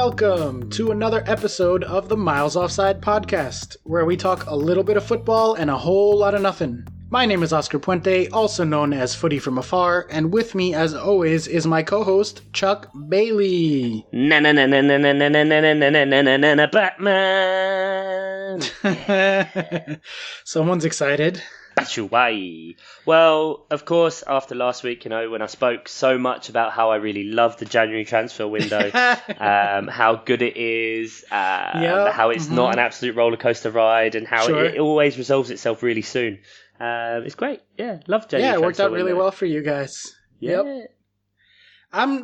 Welcome to another episode of the Miles Offside podcast, where we talk a little bit of football and a whole lot of nothing. My name is Oscar Puente, also known as Footy from Afar, and with me, as always, is my co-host, Chuck Bailey. Batman! Someone's excited. Batchaway. Well, of course, after last week, when I spoke so much about how I really love the January transfer window, how good it is, how it's not an absolute roller coaster ride, and how it always resolves itself really soon. It's great. Yeah, love January. Yeah, it worked out really well for you guys. Yeah. Yep. I'm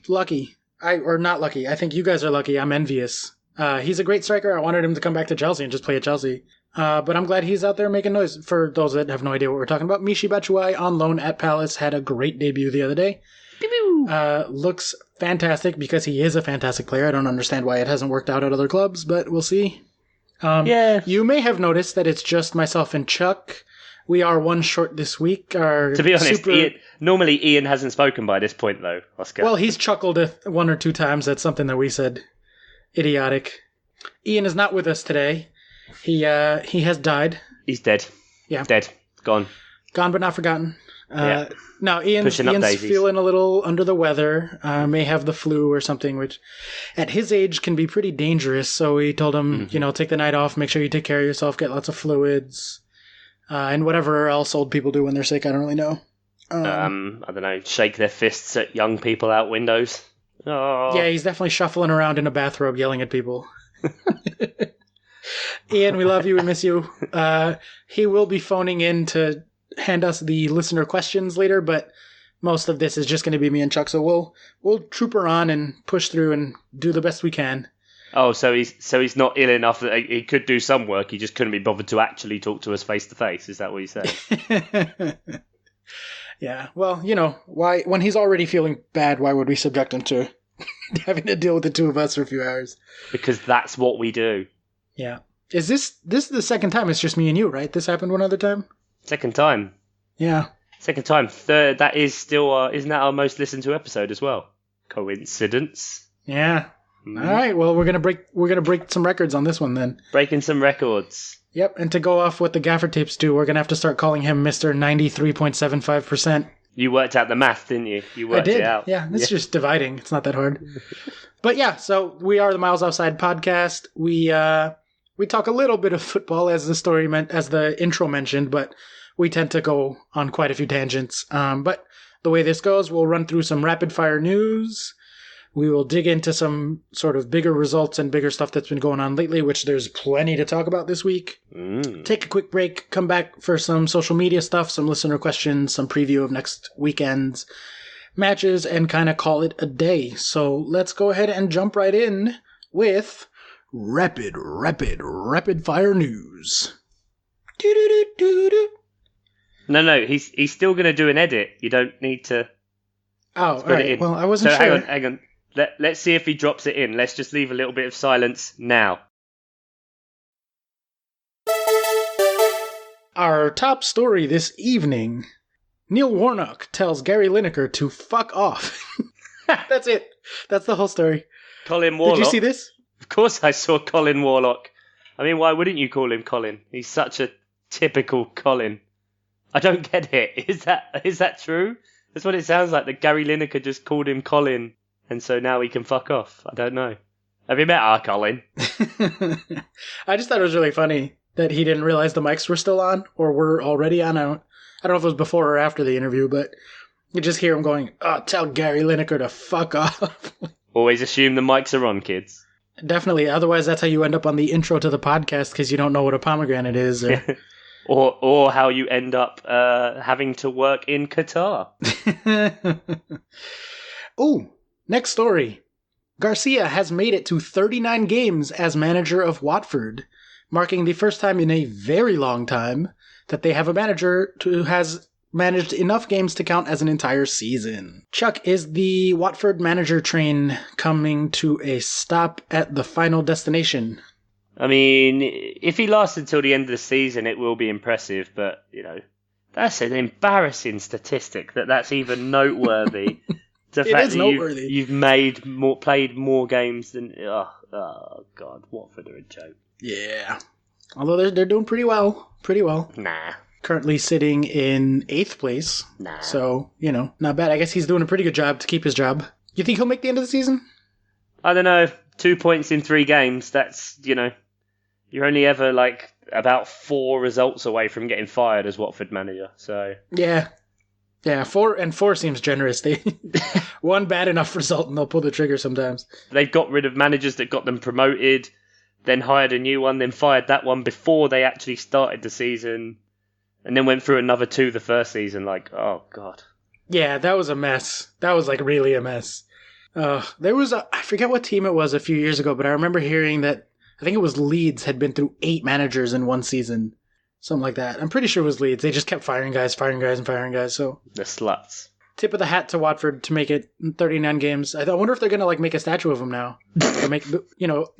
lucky. Not lucky. I think you guys are lucky. I'm envious. He's a great striker. I wanted him to come back to Chelsea and just play at Chelsea. But I'm glad he's out there making noise. For those that have no idea what we're talking about, Michy Batshuayi on loan at Palace had a great debut the other day. Looks fantastic because he is a fantastic player. I don't understand why it hasn't worked out at other clubs, but we'll see. You may have noticed that it's just myself and Chuck. We are one short this week. To be honest, normally Ian hasn't spoken by this point, though, Oscar. Well, he's chuckled one or two times at something that we said. Idiotic. Ian is not with us today. He has died. He's dead. Yeah. Dead. Gone but not forgotten. No, Ian's daisies. feeling a little under the weather. May have the flu or something, which at his age can be pretty dangerous. So we told him, take the night off, make sure you take care of yourself, get lots of fluids, and whatever else old people do when they're sick. I don't really know. I don't know, shake their fists at young people out windows. Oh. Yeah, he's definitely shuffling around in a bathrobe yelling at people. Ian, we love you. We miss you. He will be phoning in to hand us the listener questions later, but most of this is just going to be me and Chuck. So we'll trooper on and push through and do the best we can. Oh, so he's not ill enough that he could do some work. He just couldn't be bothered to actually talk to us face to face. Is that what you say? Yeah. Well, why when he's already feeling bad, why would we subject him to having to deal with the two of us for a few hours? Because that's what we do. Yeah. Is this the second time? It's just me and you, right? This happened one other time? Second time. Yeah. Second time. Third. That is still, isn't that our most listened to episode as well? Coincidence? Yeah. All right. Well, we're gonna break some records on this one then. Breaking some records. Yep. And to go off what the gaffer tapes do, we're gonna have to start calling him Mr. 93.75%. You worked out the math, didn't you? You worked it out. Yeah. It's just dividing. It's not that hard. But yeah. So we are the Miles Offside podcast. We talk a little bit of football as the intro mentioned, but we tend to go on quite a few tangents. But the way this goes, we'll run through some rapid fire news. We will dig into some sort of bigger results and bigger stuff that's been going on lately, which there's plenty to talk about this week. Take a quick break, come back for some social media stuff, some listener questions, some preview of next weekend's matches, and kind of call it a day. So let's go ahead and jump right in with rapid fire news. No, he's still going to do an edit. You don't need to. Oh, all right. Well, I wasn't sure. Hang on. Let's see if he drops it in. Let's just leave a little bit of silence now. Our top story this evening. Neil Warnock tells Gary Lineker to fuck off. That's it. That's the whole story. Colin Warlock. Did you see this? Of course I saw Colin Warlock. I mean, why wouldn't you call him Colin? He's such a typical Colin. I don't get it. Is that true? That's what it sounds like, that Gary Lineker just called him Colin, and so now he can fuck off. I don't know. Have you met our Colin? I just thought it was really funny that he didn't realize the mics were still on, or were already on. I don't know if it was before or after the interview, but you just hear him going, tell Gary Lineker to fuck off. Always assume the mics are on, kids. Definitely. Otherwise, that's how you end up on the intro to the podcast, because you don't know what a pomegranate is. Or how you end up having to work in Qatar. Ooh, next story. Garcia has made it to 39 games as manager of Watford, marking the first time in a very long time that they have a manager who has managed enough games to count as an entire season. Chuck, is the Watford manager train coming to a stop at the final destination? I mean, if he lasts until the end of the season, it will be impressive, but, that's an embarrassing statistic that's even noteworthy. The It fact is that noteworthy. you've played more games than oh god, Watford are a joke. Yeah. Although they're doing pretty well. Pretty well. Nah. Currently sitting in 8th place. Nah. So, not bad. I guess he's doing a pretty good job to keep his job. You think he'll make the end of the season? I don't know. 2 points in 3 games. That's, you're only ever like about 4 results away from getting fired as Watford manager. So Yeah. Yeah, 4 seems generous. They one bad enough result and they'll pull the trigger sometimes. they've got rid of managers that got them promoted, then hired a new one, then fired that one before they actually started the season, and then went through another 2 the first season. Like, oh god. Yeah, that was a mess. That was like really a mess. There was I forget what team it was a few years ago, but I remember hearing that I think it was Leeds had been through 8 managers in one season. Something like that. I'm pretty sure it was Leeds. They just kept firing guys. So The sluts. tip of the hat to Watford to make it 39 games. I wonder if they're gonna make a statue of him now, or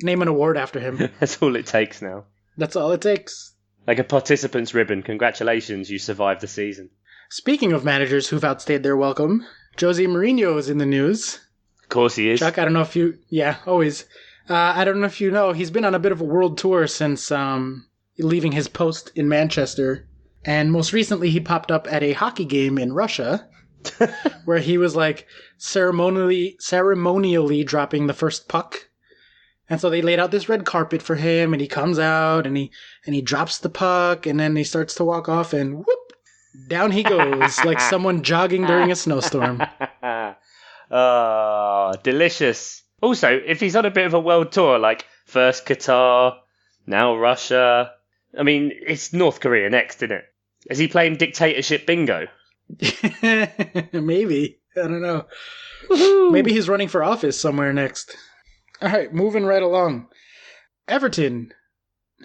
name an award after him. That's all it takes now. That's all it takes. Like a participant's ribbon. Congratulations, you survived the season. Speaking of managers who've outstayed their welcome, Jose Mourinho is in the news. Of course he is. Chuck, I don't know if you... Yeah, always. I don't know if you know, he's been on a bit of a world tour since leaving his post in Manchester. And most recently, he popped up at a hockey game in Russia, where he was like ceremonially dropping the first puck. And so they laid out this red carpet for him, and he comes out, and he drops the puck, and then he starts to walk off, and whoop, down he goes, like someone jogging during a snowstorm. Oh, delicious. Also, if he's on a bit of a world tour, like first Qatar, now Russia, I mean, it's North Korea next, isn't it? Is he playing dictatorship bingo? Maybe. I don't know. Woohoo! Maybe he's running for office somewhere next. All right, moving right along. Everton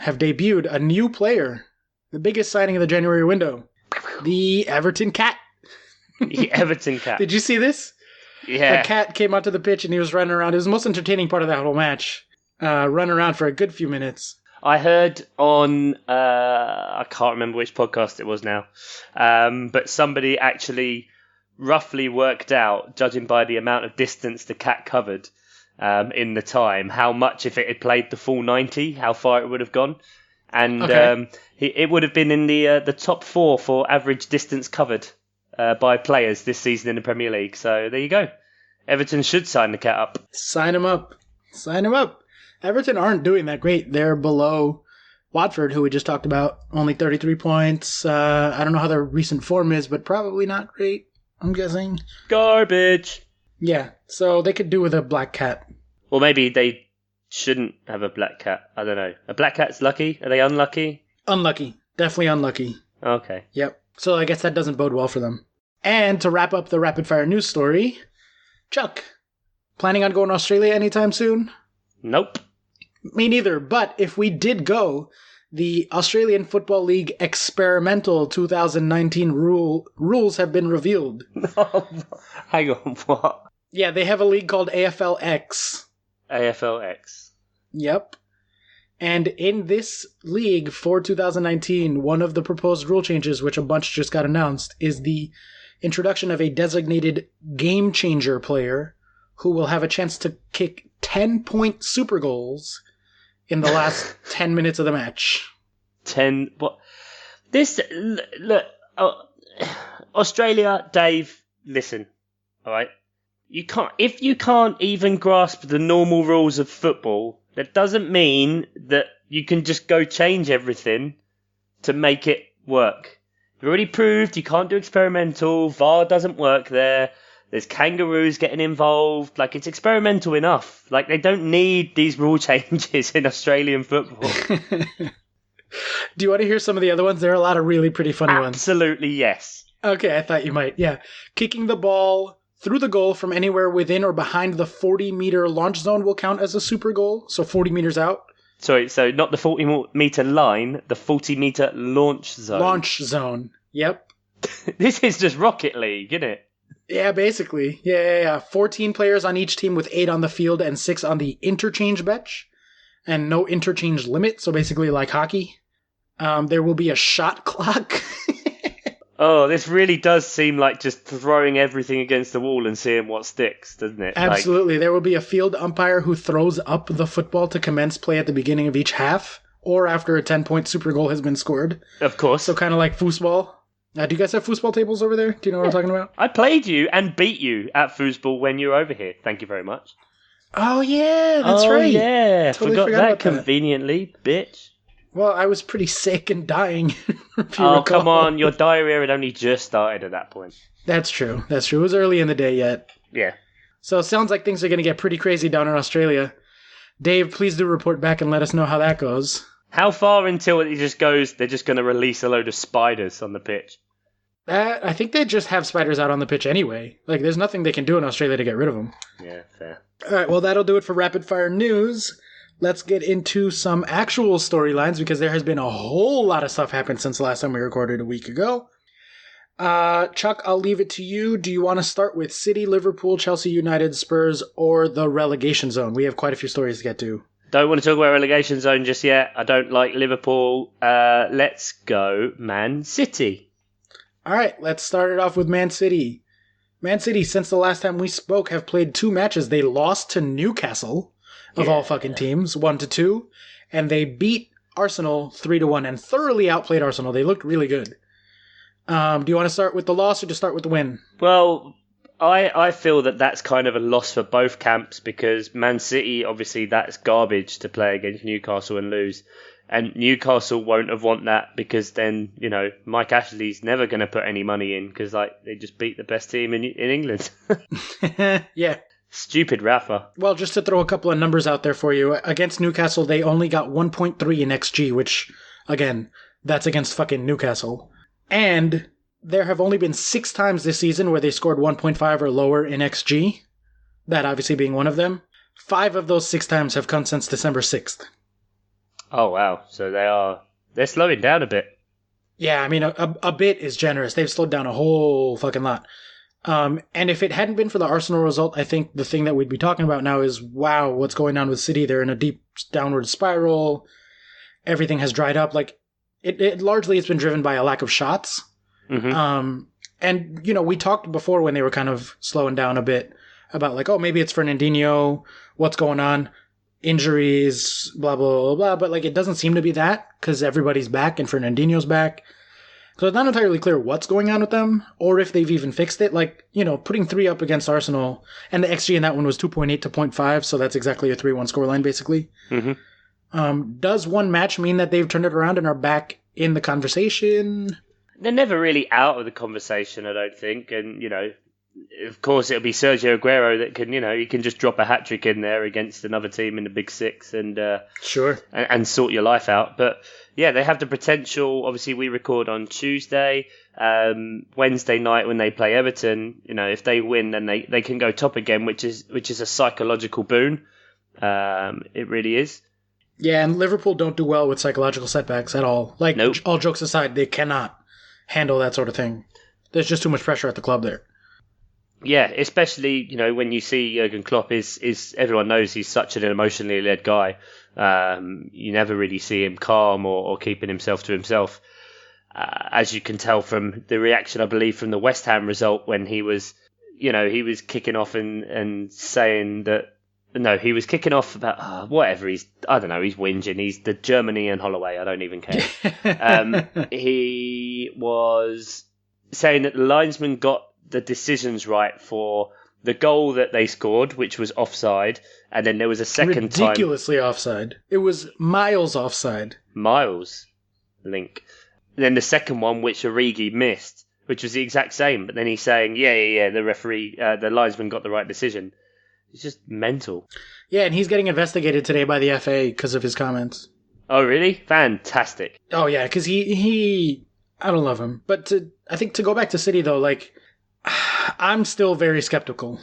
have debuted a new player, the biggest signing of the January window, the Everton Cat. The Everton Cat. Did you see this? Yeah. The cat came onto the pitch and he was running around. It was the most entertaining part of that whole match. Run around for a good few minutes. I heard on, I can't remember which podcast it was now, but somebody actually roughly worked out, judging by the amount of distance the cat covered in the time, how much, if it had played the full 90, how far it would have gone. And Okay. It would have been in the top 4 for average distance covered by players this season in the Premier League. So there you go. Everton should sign the cat up. Sign him up. Sign him up. Everton aren't doing that great. They're below Watford, who we just talked about. Only 33 points. I don't know how their recent form is, but probably not great, I'm guessing. Garbage. Yeah, so they could do with a black cat. Or maybe they shouldn't have a black cat. I don't know. A black cat's lucky? Are they unlucky? Unlucky. Definitely unlucky. Okay. Yep. So I guess that doesn't bode well for them. And to wrap up the rapid fire news story, Chuck, planning on going to Australia anytime soon? Nope. Me neither, but if we did go, the Australian Football League experimental 2019 rules have been revealed. Hang on, what? Yeah, they have a league called AFLX. AFLX. Yep. And in this league for 2019, one of the proposed rule changes, which a bunch just got announced, is the introduction of a designated game changer player who will have a chance to kick 10-point Supergoals in the last 10 minutes of the match. 10. What? This. Look. Australia, Dave, listen. All right? If you can't even grasp the normal rules of football, that doesn't mean that you can just go change everything to make it work. You've already proved you can't do experimental. VAR doesn't work there. There's kangaroos getting involved. Like, it's experimental enough. Like, they don't need these rule changes in Australian football. Do you want to hear some of the other ones? There are a lot of really pretty funny ones. Absolutely, yes. Okay, I thought you might. Yeah. Kicking the ball through the goal from anywhere within or behind the 40-meter launch zone will count as a super goal. So 40 meters out. Sorry, so not the 40-meter line, the 40-meter launch zone. Launch zone. Yep. This is just Rocket League, isn't it? Yeah, basically. Yeah. 14 players on each team with 8 on the field and 6 on the interchange bench. And no interchange limit, so basically like hockey. There will be a shot clock. Oh, this really does seem like just throwing everything against the wall and seeing what sticks, doesn't it? Absolutely. There will be a field umpire who throws up the football to commence play at the beginning of each half or after a 10-point super goal has been scored. Of course. So kind of like foosball. Do you guys have foosball tables over there? Do you know what I'm talking about? I played you and beat you at foosball when you were over here. Thank you very much. Oh, yeah, that's right. Oh, yeah. Totally forgot that about conveniently, bitch. Well, I was pretty sick and dying. If you Oh, recall. come on. Your diarrhea had only just started at that point. That's true. It was early in the day yet. Yeah. So it sounds like things are going to get pretty crazy down in Australia. Dave, please do report back and let us know how that goes. How far until it just goes, they're just going to release a load of spiders on the pitch? I think they just have spiders out on the pitch anyway. Like, there's nothing they can do in Australia to get rid of them. Yeah, fair. All right, well, that'll do it for Rapid Fire News. Let's get into some actual storylines because there has been a whole lot of stuff happened since the last time we recorded a week ago. Chuck, I'll leave it to you. Do you want to start with City, Liverpool, Chelsea, United, Spurs, or the relegation zone? We have quite a few stories to get to. Don't want to talk about relegation zone just yet. I don't like Liverpool. Let's go Man City. All right, let's start it off with Man City. Man City, since the last time we spoke, have played 2 matches. They lost to Newcastle, of all fucking teams, 1-2, and they beat Arsenal 3-1 and thoroughly outplayed Arsenal. They looked really good. Do you want to start with the loss or just start with the win? Well, I feel that that's kind of a loss for both camps because Man City, obviously, that's garbage to play against Newcastle and lose. And Newcastle won't have want that because then, Mike Ashley's never going to put any money in because they just beat the best team in England. Yeah. Stupid Rafa. Well, just to throw a couple of numbers out there for you, against Newcastle, they only got 1.3 in XG, which, again, that's against fucking Newcastle. And there have only been 6 times this season where they scored 1.5 or lower in XG, that obviously being one of them. 5 of those 6 times have come since December 6th. Oh, wow. So they're slowing down a bit. Yeah, I mean, a bit is generous. They've slowed down a whole fucking lot. And if it hadn't been for the Arsenal result, I think the thing that we'd be talking about now is, wow, what's going on with City? They're in a deep downward spiral. Everything has dried up. Like, it largely it's been driven by a lack of shots. Mm-hmm. And, we talked before when they were kind of slowing down a bit about like, oh, maybe it's Fernandinho. What's going on? Injuries, blah, blah, blah, blah. But like, it doesn't seem to be that because everybody's back and Fernandinho's back. So it's not entirely clear what's going on with them or if they've even fixed it. Like, putting 3 up against Arsenal and the XG in that one was 2.8 to 0.5. So that's exactly a 3-1 scoreline, basically. Mm-hmm. Does one match mean that they've turned it around and are back in the conversation? They're never really out of the conversation, I don't think. And, of course, it'll be Sergio Aguero that can, he can just drop a hat-trick in there against another team in the Big Six and sure and sort your life out. But, yeah, they have the potential. Obviously, we record on Tuesday. Wednesday night when they play Everton, if they win, then they can go top again, which is a psychological boon. It really is. Yeah, and Liverpool don't do well with psychological setbacks at all. Like, nope. All jokes aside, they cannot handle that sort of thing. There's just too much pressure at the club there. Yeah, especially, when you see Jurgen Klopp is everyone knows he's such an emotionally led guy. You never really see him calm or keeping himself to himself. As you can tell from the reaction, I believe, from the West Ham result when he was kicking off and saying that, no, he was kicking off about whatever he's whinging. He's the Germany and Holloway. I don't even care. He was saying that the linesman got the decisions right for the goal that they scored, which was offside, and then there was a second time. Ridiculously offside. It was miles offside. Miles. Link. And then the second one, which Origi missed, which was the exact same, but then he's saying, yeah, the referee, the linesman got the right decision. It's just mental. Yeah, and he's getting investigated today by the FA because of his comments. Oh, really? Fantastic. Oh, yeah, because he I don't love him. But I think to go back to City, though, like, I'm still very skeptical.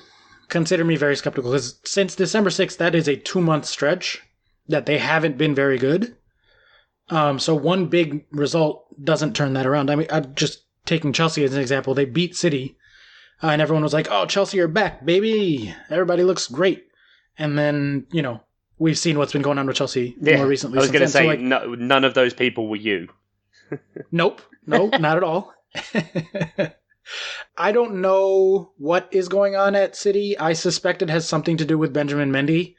Consider me very skeptical, because since December 6th, that is a 2-month stretch that they haven't been very good. So one big result doesn't turn that around. I mean, I'm just taking Chelsea as an example. They beat City, and everyone was like, oh, Chelsea are back, baby. Everybody looks great. And then, we've seen what's been going on with Chelsea more recently. I was going to say, none of those people were you. Nope. No, not at all. I don't know what is going on at City. I suspect it has something to do with Benjamin Mendy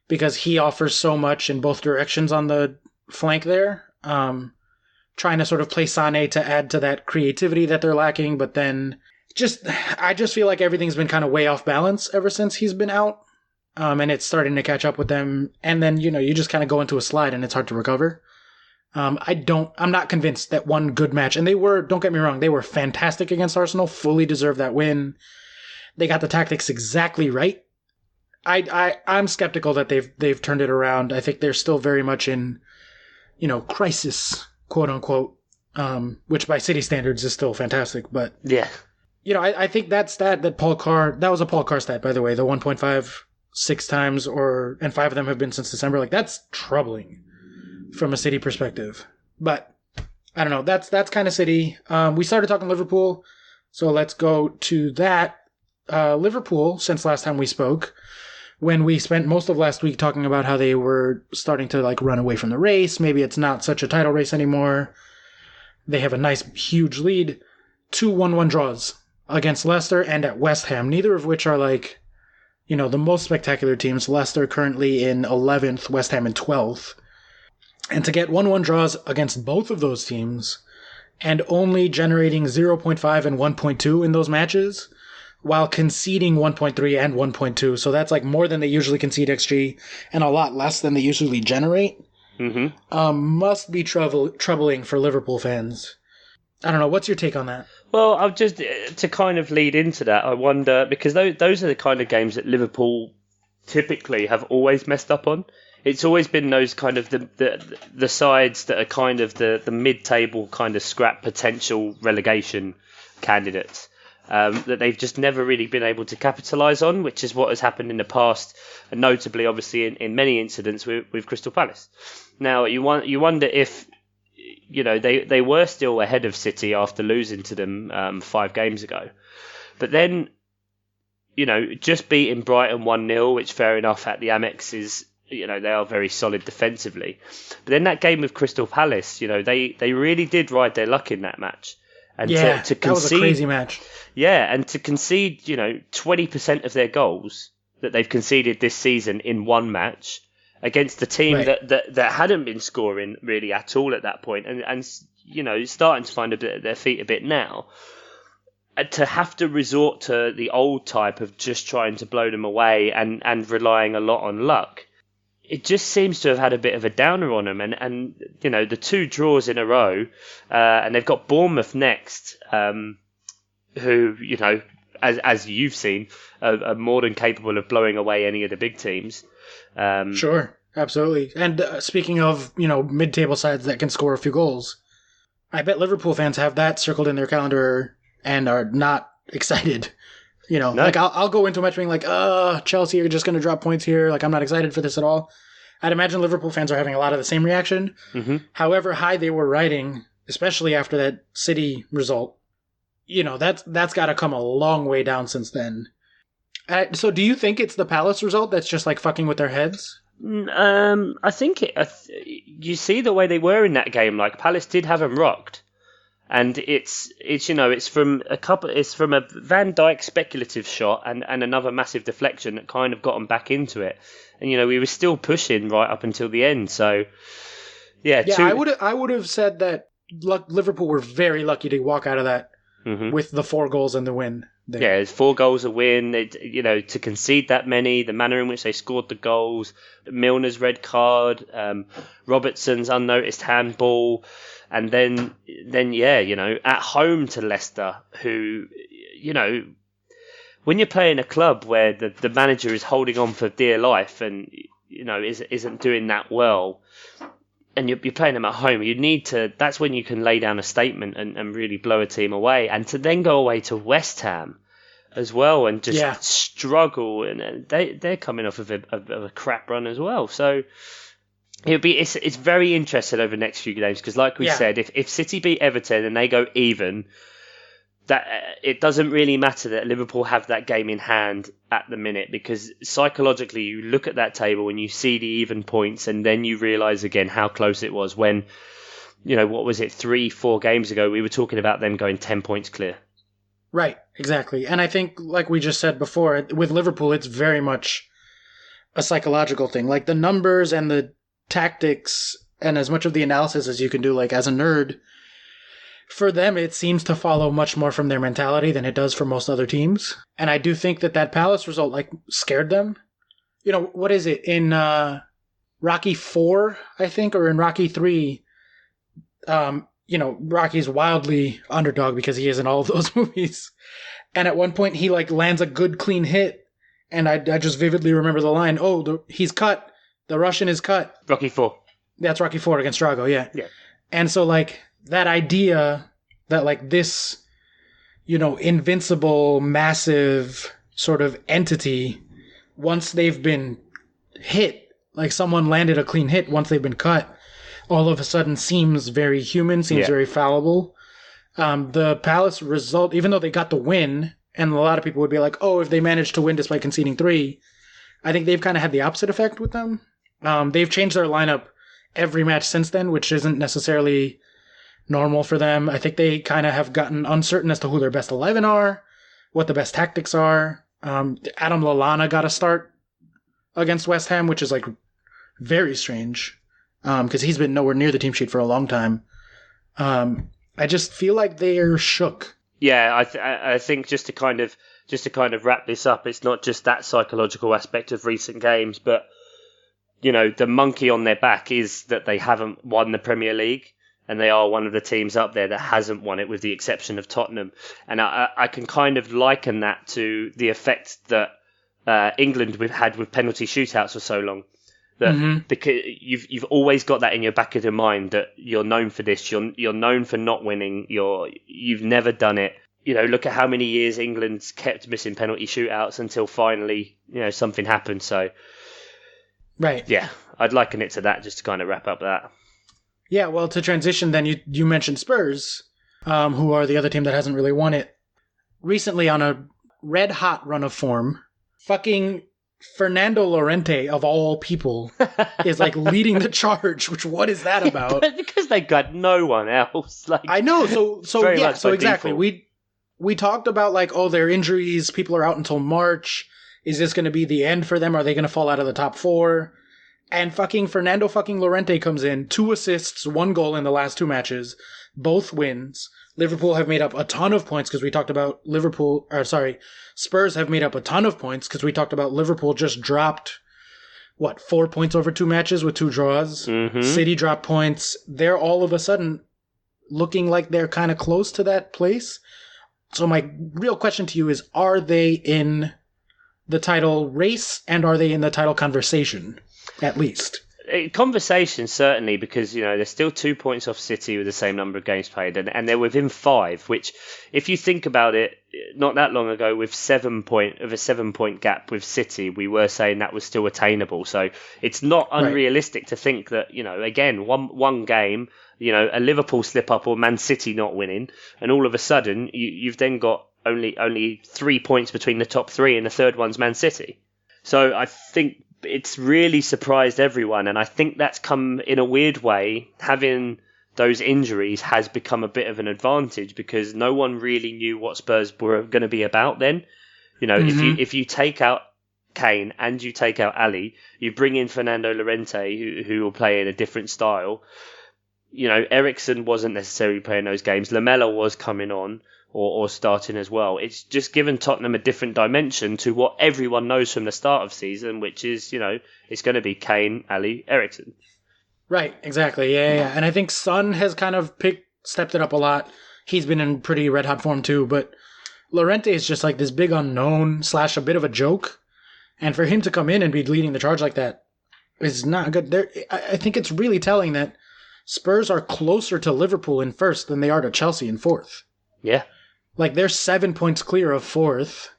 because he offers so much in both directions on the flank there. Trying to sort of play Sané to add to that creativity that they're lacking, but then I just feel like everything's been kind of way off balance ever since he's been out. And it's starting to catch up with them. And then, you just kind of go into a slide and it's hard to recover. I'm not convinced that one good match, and don't get me wrong, they were fantastic against Arsenal, fully deserved that win. They got the tactics exactly right. I'm skeptical that they've turned it around. I think they're still very much in, crisis, quote unquote, which by City standards is still fantastic. But yeah, I think that stat that that was a Paul Carr stat, by the way, the 1.56 times, and 5 of them have been since December. Like, that's troubling from a City perspective. But I don't know. That's kind of City. We started talking Liverpool, so let's go to that. Liverpool, since last time we spoke, when we spent most of last week talking about how they were starting to run away from the race. Maybe it's not such a title race anymore. They have a nice, huge lead. 2 1-1 draws against Leicester and at West Ham, neither of which are the most spectacular teams. Leicester currently in 11th, West Ham in 12th. And to get 1-1 draws against both of those teams and only generating 0.5 and 1.2 in those matches while conceding 1.3 and 1.2. So that's more than they usually concede XG and a lot less than they usually generate. Must be troubling for Liverpool fans. I don't know. What's your take on that? Well, I've just, to kind of lead into that, I wonder, because those are the kind of games that Liverpool typically have always messed up on. It's always been those kind of the sides that are kind of the mid-table kind of scrap potential relegation candidates that they've just never really been able to capitalise on, which is what has happened in the past, and notably, obviously, in many incidents with Crystal Palace. Now, you wonder if they were still ahead of City after losing to them 5 games ago, but then just beating Brighton 1-0, which fair enough at the Amex is. They are very solid defensively. But then that game with Crystal Palace, they really did ride their luck in that match. And to concede, that was a crazy match. Yeah, and to concede, 20% of their goals that they've conceded this season in one match against a team that hadn't been scoring really at all at that point and starting to find their feet a bit now. To have to resort to the old type of just trying to blow them away and relying a lot on luck. It just seems to have had a bit of a downer on them. And the 2 draws in a row, and they've got Bournemouth next, who, as you've seen, are more than capable of blowing away any of the big teams. Sure, absolutely. And speaking of, mid-table sides that can score a few goals, I bet Liverpool fans have that circled in their calendar and are not excited. No. I'll go into a match being Chelsea are just going to drop points here. I'm not excited for this at all. I'd imagine Liverpool fans are having a lot of the same reaction. Mm-hmm. However high they were riding, especially after that City result, that's got to come a long way down since then. So do you think it's the Palace result that's just fucking with their heads? I think you see the way they were in that game. Palace did have them rocked. And it's from a Van Dijk speculative shot and another massive deflection that kind of got them back into it. And we were still pushing right up until the end. So I would have said that Liverpool were very lucky to walk out of that with the 4 goals and the win. There. Yeah, it's 4 goals a win. To concede that many, the manner in which they scored the goals, Milner's red card, Robertson's unnoticed handball. And then at home to Leicester, who, when you're playing a club where the manager is holding on for dear life and, isn't doing that well, and you're playing them at home, that's when you can lay down a statement and really blow a team away. And to then go away to West Ham as well and just struggle, and they're coming off of a crap run as well. So... It's very interesting over the next few games because, like we said, if City beat Everton and they go even, that it doesn't really matter that Liverpool have that game in hand at the minute, because psychologically you look at that table and you see the even points and then you realise again how close it was when what was it, 3-4 games ago, we were talking about them going 10 points clear. Right, exactly. And I think, like we just said before, with Liverpool, it's very much a psychological thing. Like the numbers and the tactics and as much of the analysis as you can do, like as a nerd, for them, it seems to follow much more from their mentality than it does for most other teams. And I do think that Palace result, like, scared them. What is it? In Rocky 4, I think, or in Rocky 3, Rocky's wildly underdog because he is in all of those movies. And at one point, he, like, lands a good, clean hit. And I just vividly remember the line, he's cut. The Russian is cut. Rocky 4. That's Rocky 4 against Drago, yeah. Yeah. And so, like, that idea that, like, this, invincible, massive sort of entity, once they've been hit, like someone landed a clean hit, once they've been cut, all of a sudden seems very human, seems very fallible. The Palace result, even though they got the win, and a lot of people would be like, if they managed to win despite conceding 3, I think they've kind of had the opposite effect with them. They've changed their lineup every match since then, which isn't necessarily normal for them. I think they kind of have gotten uncertain as to who their best 11 are, what the best tactics are. Adam Lallana got a start against West Ham, which is like very strange because he's been nowhere near the team sheet for a long time. I just feel like they're shook. Yeah, I think just to kind of wrap this up, it's not just that psychological aspect of recent games, but the monkey on their back is that they haven't won the Premier League, and they are one of the teams up there that hasn't won it, with the exception of Tottenham. And I can kind of liken that to the effect that England had with penalty shootouts for so long. That because you've always got that in your back of your mind that you're known for this, you're known for not winning, you've never done it. Look at how many years England's kept missing penalty shootouts until finally, something happened. So, right, yeah, I'd liken it to that, just to kind of wrap up that. Yeah, well, to transition then, you mentioned Spurs, who are the other team that hasn't really won it. Recently, on a red-hot run of form, fucking Fernando Llorente, of all people, is, like, leading the charge, which, what is that about? But because they got no one else. Like, I know, so exactly. Default. We talked about, like, their injuries, people are out until March. Is this going to be the end for them? Are they going to fall out of the top 4? And fucking Fernando fucking Llorente comes in, 2 assists, 1 goal in the last 2 matches, both wins. Liverpool have made up a ton of points because we talked about Spurs have made up a ton of points because we talked about Liverpool just dropped, 4 points over 2 matches with 2 draws. Mm-hmm. City dropped points. They're all of a sudden looking like they're kind of close to that place. So my real question to you is, are they in the title race and are they in the title conversation? At least. Conversation, certainly, because, they're still 2 points off City with the same number of games played, and they're within 5, which, if you think about it, not that long ago, with a 7-point gap with City, we were saying that was still attainable. So it's not unrealistic to think that, again, one game, a Liverpool slip-up or Man City not winning, and all of a sudden, you've then got only 3 points between the top 3, and the third one's Man City. So I think it's really surprised everyone, and I think that's come in a weird way. Having those injuries has become a bit of an advantage because no one really knew what Spurs were going to be about then. If you take out Kane and you take out Ali, you bring in Fernando Llorente, who will play in a different style. Eriksen wasn't necessarily playing those games. Lamela was coming on or starting as well. It's just given Tottenham a different dimension to what everyone knows from the start of season, which is, it's going to be Kane, Ali, Eriksen. Right, exactly. Yeah. And I think Son has kind of stepped it up a lot. He's been in pretty red-hot form too, but Llorente is just like this big unknown / a bit of a joke. And for him to come in and be leading the charge like that is not good. I think it's really telling that Spurs are closer to Liverpool in first than they are to Chelsea in fourth. Yeah. Like, they're 7 points clear of fourth,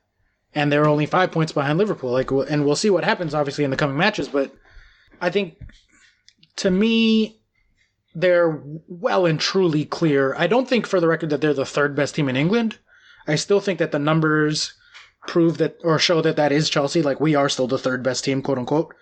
and they're only 5 points behind Liverpool. And we'll see what happens, obviously, in the coming matches. But I think, to me, they're well and truly clear. I don't think, for the record, that they're the third best team in England. I still think that the numbers prove that, or show that is Chelsea. Like, we are still the third best team, quote unquote.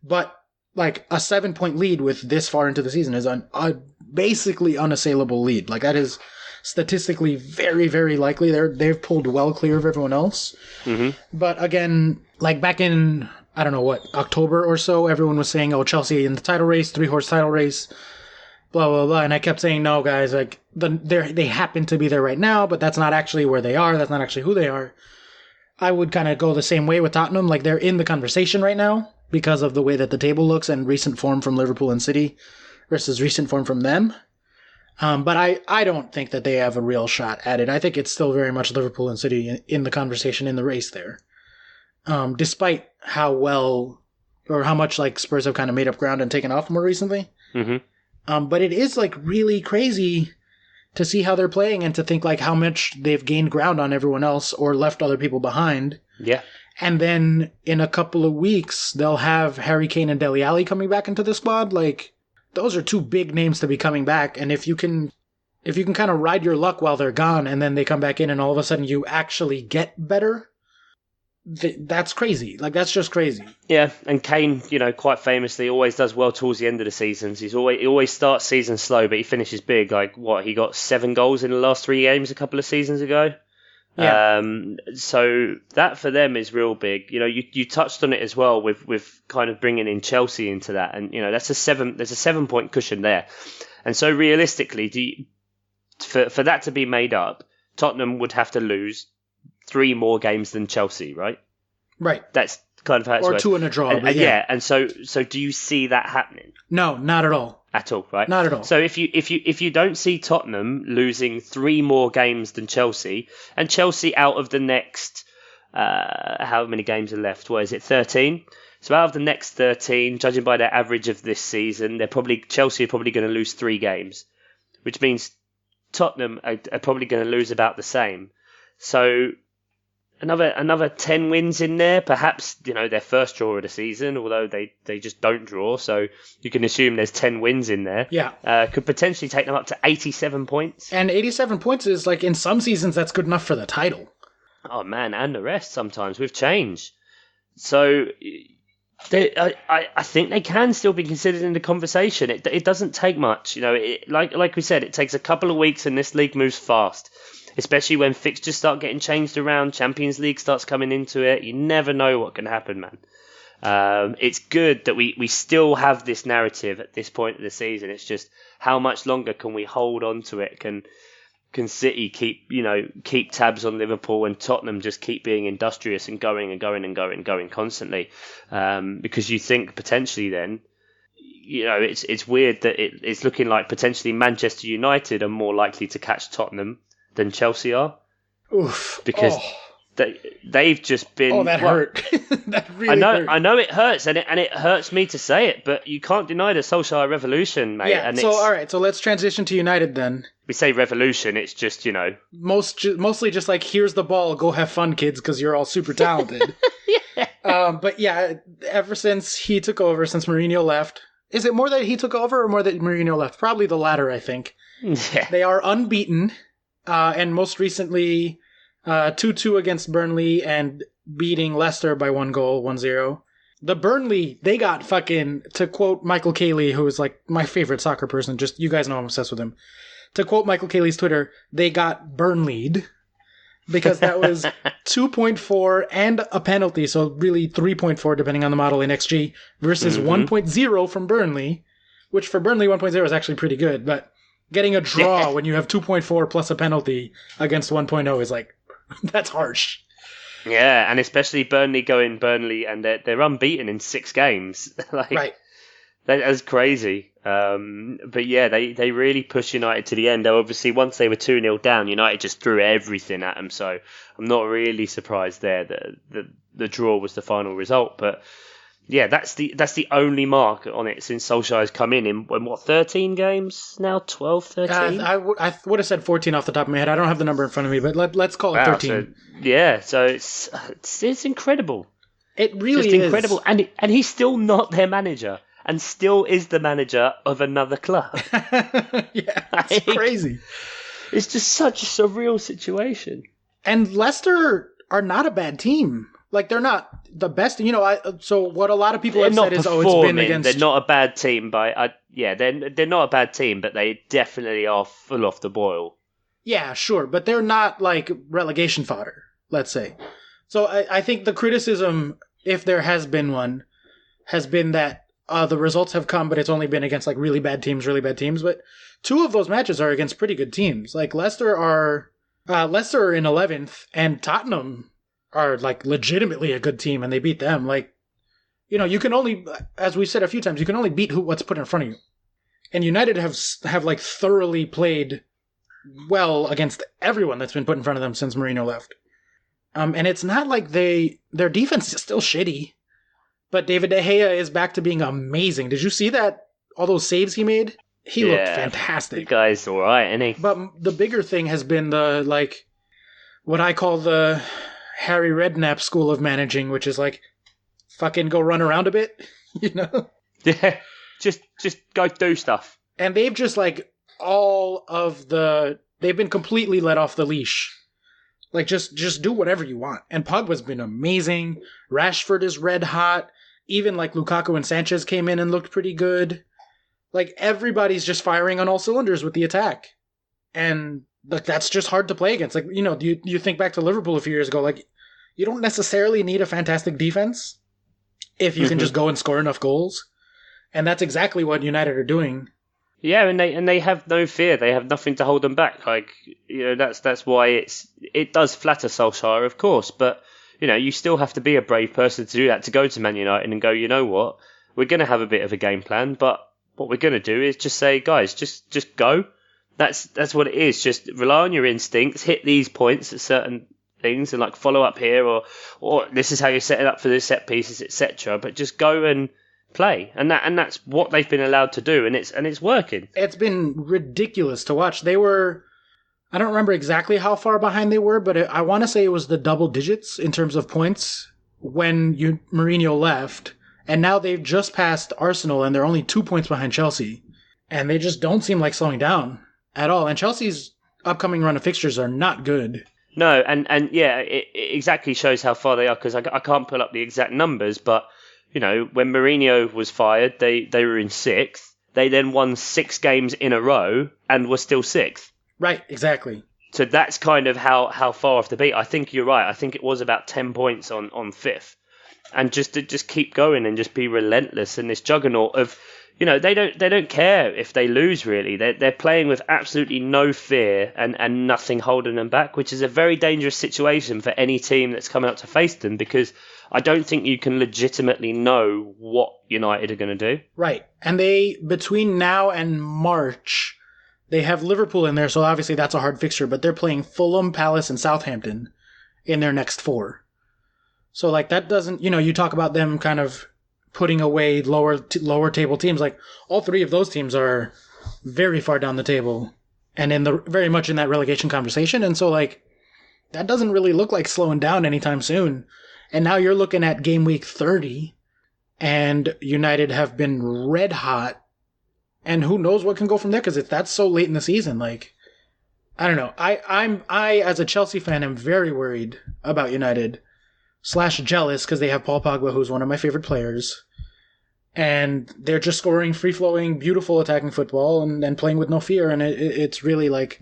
But like a 7-point lead with this far into the season is a basically unassailable lead. Like that is statistically very, very likely. They've pulled well clear of everyone else. Mm-hmm. But again, like back in, I don't know what, October or so, everyone was saying, oh, Chelsea in the title race, 3-horse title race, blah, blah, blah. And I kept saying, no, guys, like they happen to be there right now, but that's not actually where they are. That's not actually who they are. I would kind of go the same way with Tottenham. Like they're in the conversation right now because of the way that the table looks and recent form from Liverpool and City versus recent form from them. But I don't think that they have a real shot at it. I think it's still very much Liverpool and City in the conversation, in the race there. Despite how well or how much like Spurs have kind of made up ground and taken off more recently. Mm-hmm. But it is like really crazy to see how they're playing and to think like how much they've gained ground on everyone else or left other people behind. Yeah. And then in a couple of weeks, they'll have Harry Kane and Dele Alli coming back into the squad. Like, those are two big names to be coming back. And if you can kind of ride your luck while they're gone and then they come back in and all of a sudden you actually get better, that's crazy. Like, that's just crazy. Yeah, and Kane, quite famously always does well towards the end of the seasons. He always starts season slow, but he finishes big. Like, he got 7 goals in the last 3 games a couple of seasons ago. Yeah. So that for them is real big. You touched on it as well with kind of bringing in Chelsea into that, and there's a 7-point cushion there. And so realistically, for that to be made up, Tottenham would have to lose 3 more games than Chelsea, right? Right. That's kind of how it's or 2 in a draw. Yeah. And so do you see that happening? No, not at all. At all, right? Not at all. So if you don't see Tottenham losing 3 more games than Chelsea, and Chelsea out of the next, how many games are left? What is it, 13? So out of the next 13, judging by their average of this season, Chelsea are probably going to lose 3 games, which means Tottenham are probably going to lose about the same. So another 10 wins in there, perhaps their first draw of the season, although they just don't draw, so you can assume there's 10 wins in there. Yeah. Could potentially take them up to 87 points. And 87 points is, like, in some seasons, that's good enough for the title. Oh, man, and the rest sometimes with change. So I think they can still be considered in the conversation. It doesn't take much. Like we said, it takes a couple of weeks and this league moves fast. Especially when fixtures start getting changed around, Champions League starts coming into it. You never know what can happen, man. It's good that we still have this narrative at this point of the season. It's just how much longer can we hold on to it? Can City keep tabs on Liverpool and Tottenham just keep being industrious and going constantly? Because you think potentially then, it's weird that it's looking like potentially Manchester United are more likely to catch Tottenham than Chelsea are. Oof. Because they've just been... Oh, that hurt. That really hurt. I know it hurts, and it hurts me to say it, but you can't deny the Solskjaer revolution, mate. Yeah, all right, so let's transition to United then. We say revolution, it's just, mostly just like, here's the ball, go have fun, kids, because you're all super talented. Yeah. But yeah, ever since he took over, since Mourinho left... Is it more that he took over or more that Mourinho left? Probably the latter, I think. Yeah. They are unbeaten. And most recently, 2-2 against Burnley and beating Leicester by 1 goal, 1-0. The Burnley, they got fucking, to quote Michael Cayley, who is like my favorite soccer person, just, you guys know I'm obsessed with him. To quote Michael Cayley's Twitter, they got Burnleyed because that was 2.4 and a penalty, so really 3.4 depending on the model in XG, versus 1.0 from Burnley, which for Burnley 1.0 is actually pretty good, but getting a draw when you have 2.4 plus a penalty against 1.0 is like, that's harsh. Yeah, and especially Burnley, and they're unbeaten in 6 games. Right. That's crazy. But yeah, they really pushed United to the end. Though obviously, once they were 2-0 down, United just threw everything at them. So I'm not really surprised there that the draw was the final result. But yeah, that's the only mark on it since Solskjaer's come in what, 13 games now? 12, 13? I would have said 14 off the top of my head. I don't have the number in front of me, but let's call it 13. So it's incredible. It really is. Incredible. And he's still not their manager. And still is the manager of another club. Yeah, it's crazy. It's just such a surreal situation. And Leicester are not a bad team. Like, they're not the best. So what a lot of people They're have not said is, it's performing. been against... They're not a bad team, they're not a bad team, but they definitely are full off the boil. Yeah, sure, but they're not, like, relegation fodder, let's say. So I think the criticism, if there has been one, has been that the results have come, but it's only been against, like, really bad teams. But 2 of those matches are against pretty good teams. Like, Leicester are in 11th, and Tottenham are, like, legitimately a good team, and they beat them. Like, you can only, as we've said a few times, you can only beat what's put in front of you. And United have like thoroughly played well against everyone that's been put in front of them since Mourinho left. And it's not like their defense is still shitty, but David De Gea is back to being amazing. Did you see that? All those saves he made? He looked fantastic. The guy's all right, isn't he? But the bigger thing has been what I call the Harry Redknapp school of managing, which is like, fucking go run around a bit, Yeah, just go do stuff. And they've just like they've been completely let off the leash. Like, just do whatever you want. And Pogba's been amazing. Rashford is red hot. Even like Lukaku and Sanchez came in and looked pretty good. Like, everybody's just firing on all cylinders with the attack. And like, that's just hard to play against. Like, you think back to Liverpool a few years ago, like, you don't necessarily need a fantastic defense if you can just go and score enough goals. And that's exactly what United are doing. Yeah, and they have no fear. They have nothing to hold them back. Like, that's why it does flatter Solskjaer, of course. But, you still have to be a brave person to do that, to go to Man United and go, you know what? We're going to have a bit of a game plan, but what we're going to do is just say, guys, just go. That's what it is. Just rely on your instincts, hit these points at certain things, and like follow up here, or this is how you set it up for the set pieces, etc. But just go and play, and that's what they've been allowed to do, and it's working. It's been ridiculous to watch. They were, I don't remember exactly how far behind they were, but I want to say it was the double digits in terms of points when Mourinho left, and now they've just passed Arsenal, and they're only 2 points behind Chelsea, and they just don't seem like slowing down at all. And Chelsea's upcoming run of fixtures are not good. No, and yeah, it exactly shows how far they are, because I can't pull up the exact numbers, but when Mourinho was fired, they were in 6th. They then won 6 games in a row and were still 6th. Right, exactly. So that's kind of how far off the beat. I think you're right. I think it was about 10 points on 5th. And just to keep going and just be relentless in this juggernaut of, they don't care if they lose, really. They're playing with absolutely no fear and nothing holding them back, which is a very dangerous situation for any team that's coming up to face them, because I don't think you can legitimately know what United are going to do. Right. And between now and March, they have Liverpool in there, so obviously that's a hard fixture, but they're playing Fulham, Palace, and Southampton in their next 4. So, like, that doesn't, you talk about them kind of putting away lower table teams. Like, all 3 of those teams are very far down the table and very much in that relegation conversation. And so, like, that doesn't really look like slowing down anytime soon. And now you're looking at game week 30, and United have been red hot, and who knows what can go from there, because that's so late in the season. Like, I don't know. I as a Chelsea fan am very worried about United / jealous, because they have Paul Pogba, who's one of my favorite players, and they're just scoring free-flowing, beautiful attacking football and playing with no fear, and it's really, like,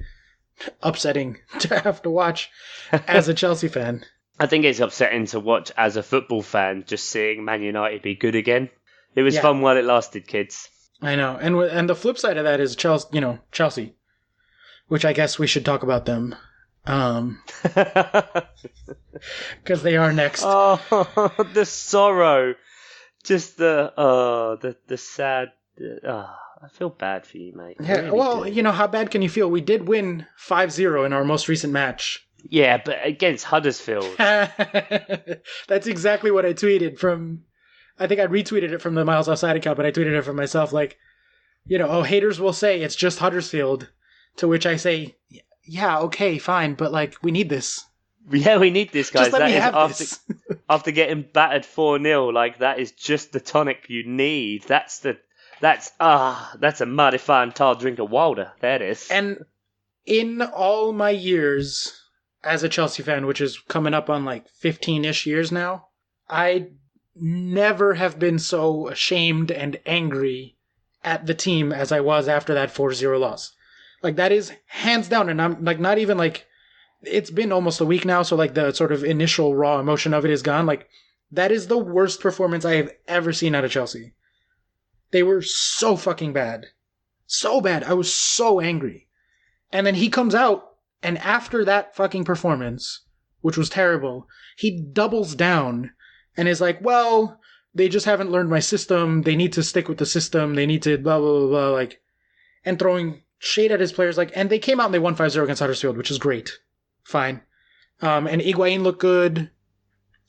upsetting to have to watch as a Chelsea fan. I think it's upsetting to watch as a football fan, just seeing Man United be good again. It was fun while it lasted, kids. I know, and the flip side of that is Chelsea, which I guess we should talk about them, because they are next. Oh, the sorrow, just the sad. I feel bad for you, mate. Yeah, really do. How bad can you feel? We did win 5-0 in our most recent match. Yeah, but against Huddersfield. That's exactly what I tweeted from. I think I retweeted it from the Miles Offside account, but I tweeted it for myself. Like, haters will say it's just Huddersfield, to which I say, yeah, okay, fine, but like, we need this. Yeah, we need this, guys. Just let me have this. After getting battered 4-0, like, that is just the tonic you need. That's a mighty fine tall drink of water. That is. And in all my years as a Chelsea fan, which is coming up on like 15-ish years now, I never have been so ashamed and angry at the team as I was after that 4-0 loss. Like, that is hands down, and I'm like, not even like, it's been almost a week now, so like the sort of initial raw emotion of it is gone. Like, that is the worst performance I have ever seen out of Chelsea. They were so fucking bad. So bad. I was so angry. And then he comes out, and after that fucking performance, which was terrible, he doubles down and is like, well, they just haven't learned my system. They need to stick with the system. They need to blah, blah, blah, blah, like, and throwing shade at his players. Like, and they came out and they won 5-0 against Huddersfield, which is great. Fine. And Higuain looked good.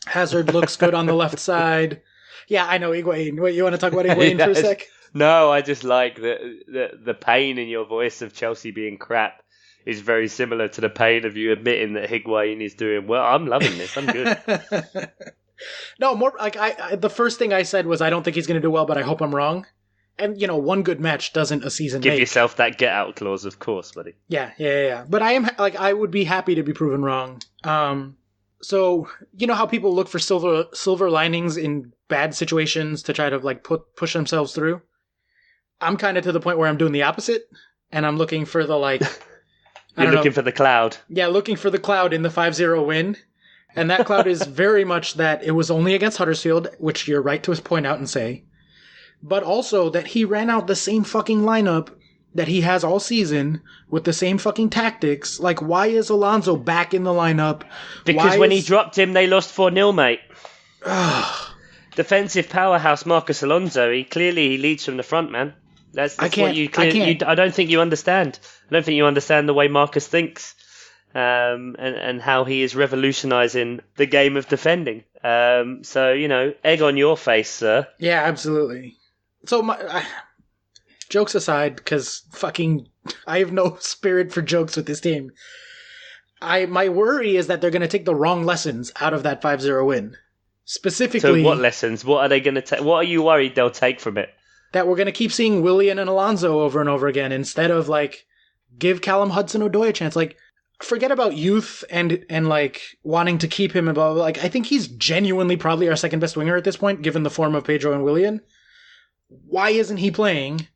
Hazard looks good on the left side. Yeah, I know Higuain. Wait, you want to talk about Higuain for a sec? No, I just like the pain in your voice of Chelsea being crap is very similar to the pain of you admitting that Higuain is doing well. I'm loving this. I'm good. No, more like the first thing I said was I don't think he's going to do well, but I hope I'm wrong. And, you know, one good match doesn't a season Give make. yourself that get-out clause, of course, buddy. Yeah. But I am, like, I would be happy to be proven wrong. So, you know how people look for silver linings in bad situations to try to, like, push themselves through? I'm kind of to the point where I'm doing the opposite, and I'm looking for the, like... You're looking for the cloud. Yeah, looking for the cloud in the 5-0 win. And that cloud is very much that it was only against Huddersfield, which you're right to point out and say. But also that he ran out the same fucking lineup that he has all season with the same fucking tactics. Like, why is Alonso back in the lineup? Because when he dropped him, they lost 4-0, mate. Defensive powerhouse Marcus Alonso. He leads from the front, man. That's what you clearly... I don't think you understand. I don't think you understand the way Marcus thinks. And how he is revolutionising the game of defending. So, you know, egg on your face, sir. Yeah, absolutely. So, jokes aside, because fucking I have no spirit for jokes with this team. My worry is that they're going to take the wrong lessons out of that 5-0 win. Specifically... So what lessons? What are they going to take? What are you worried they'll take from it? That we're going to keep seeing Willian and Alonso over and over again instead of, like, give Callum Hudson-Odoi a chance. Like, forget about youth and like wanting to keep him and blah, blah, blah. Like, I think he's genuinely probably our second best winger at this point, given the form of Pedro and Willian. Why isn't he playing?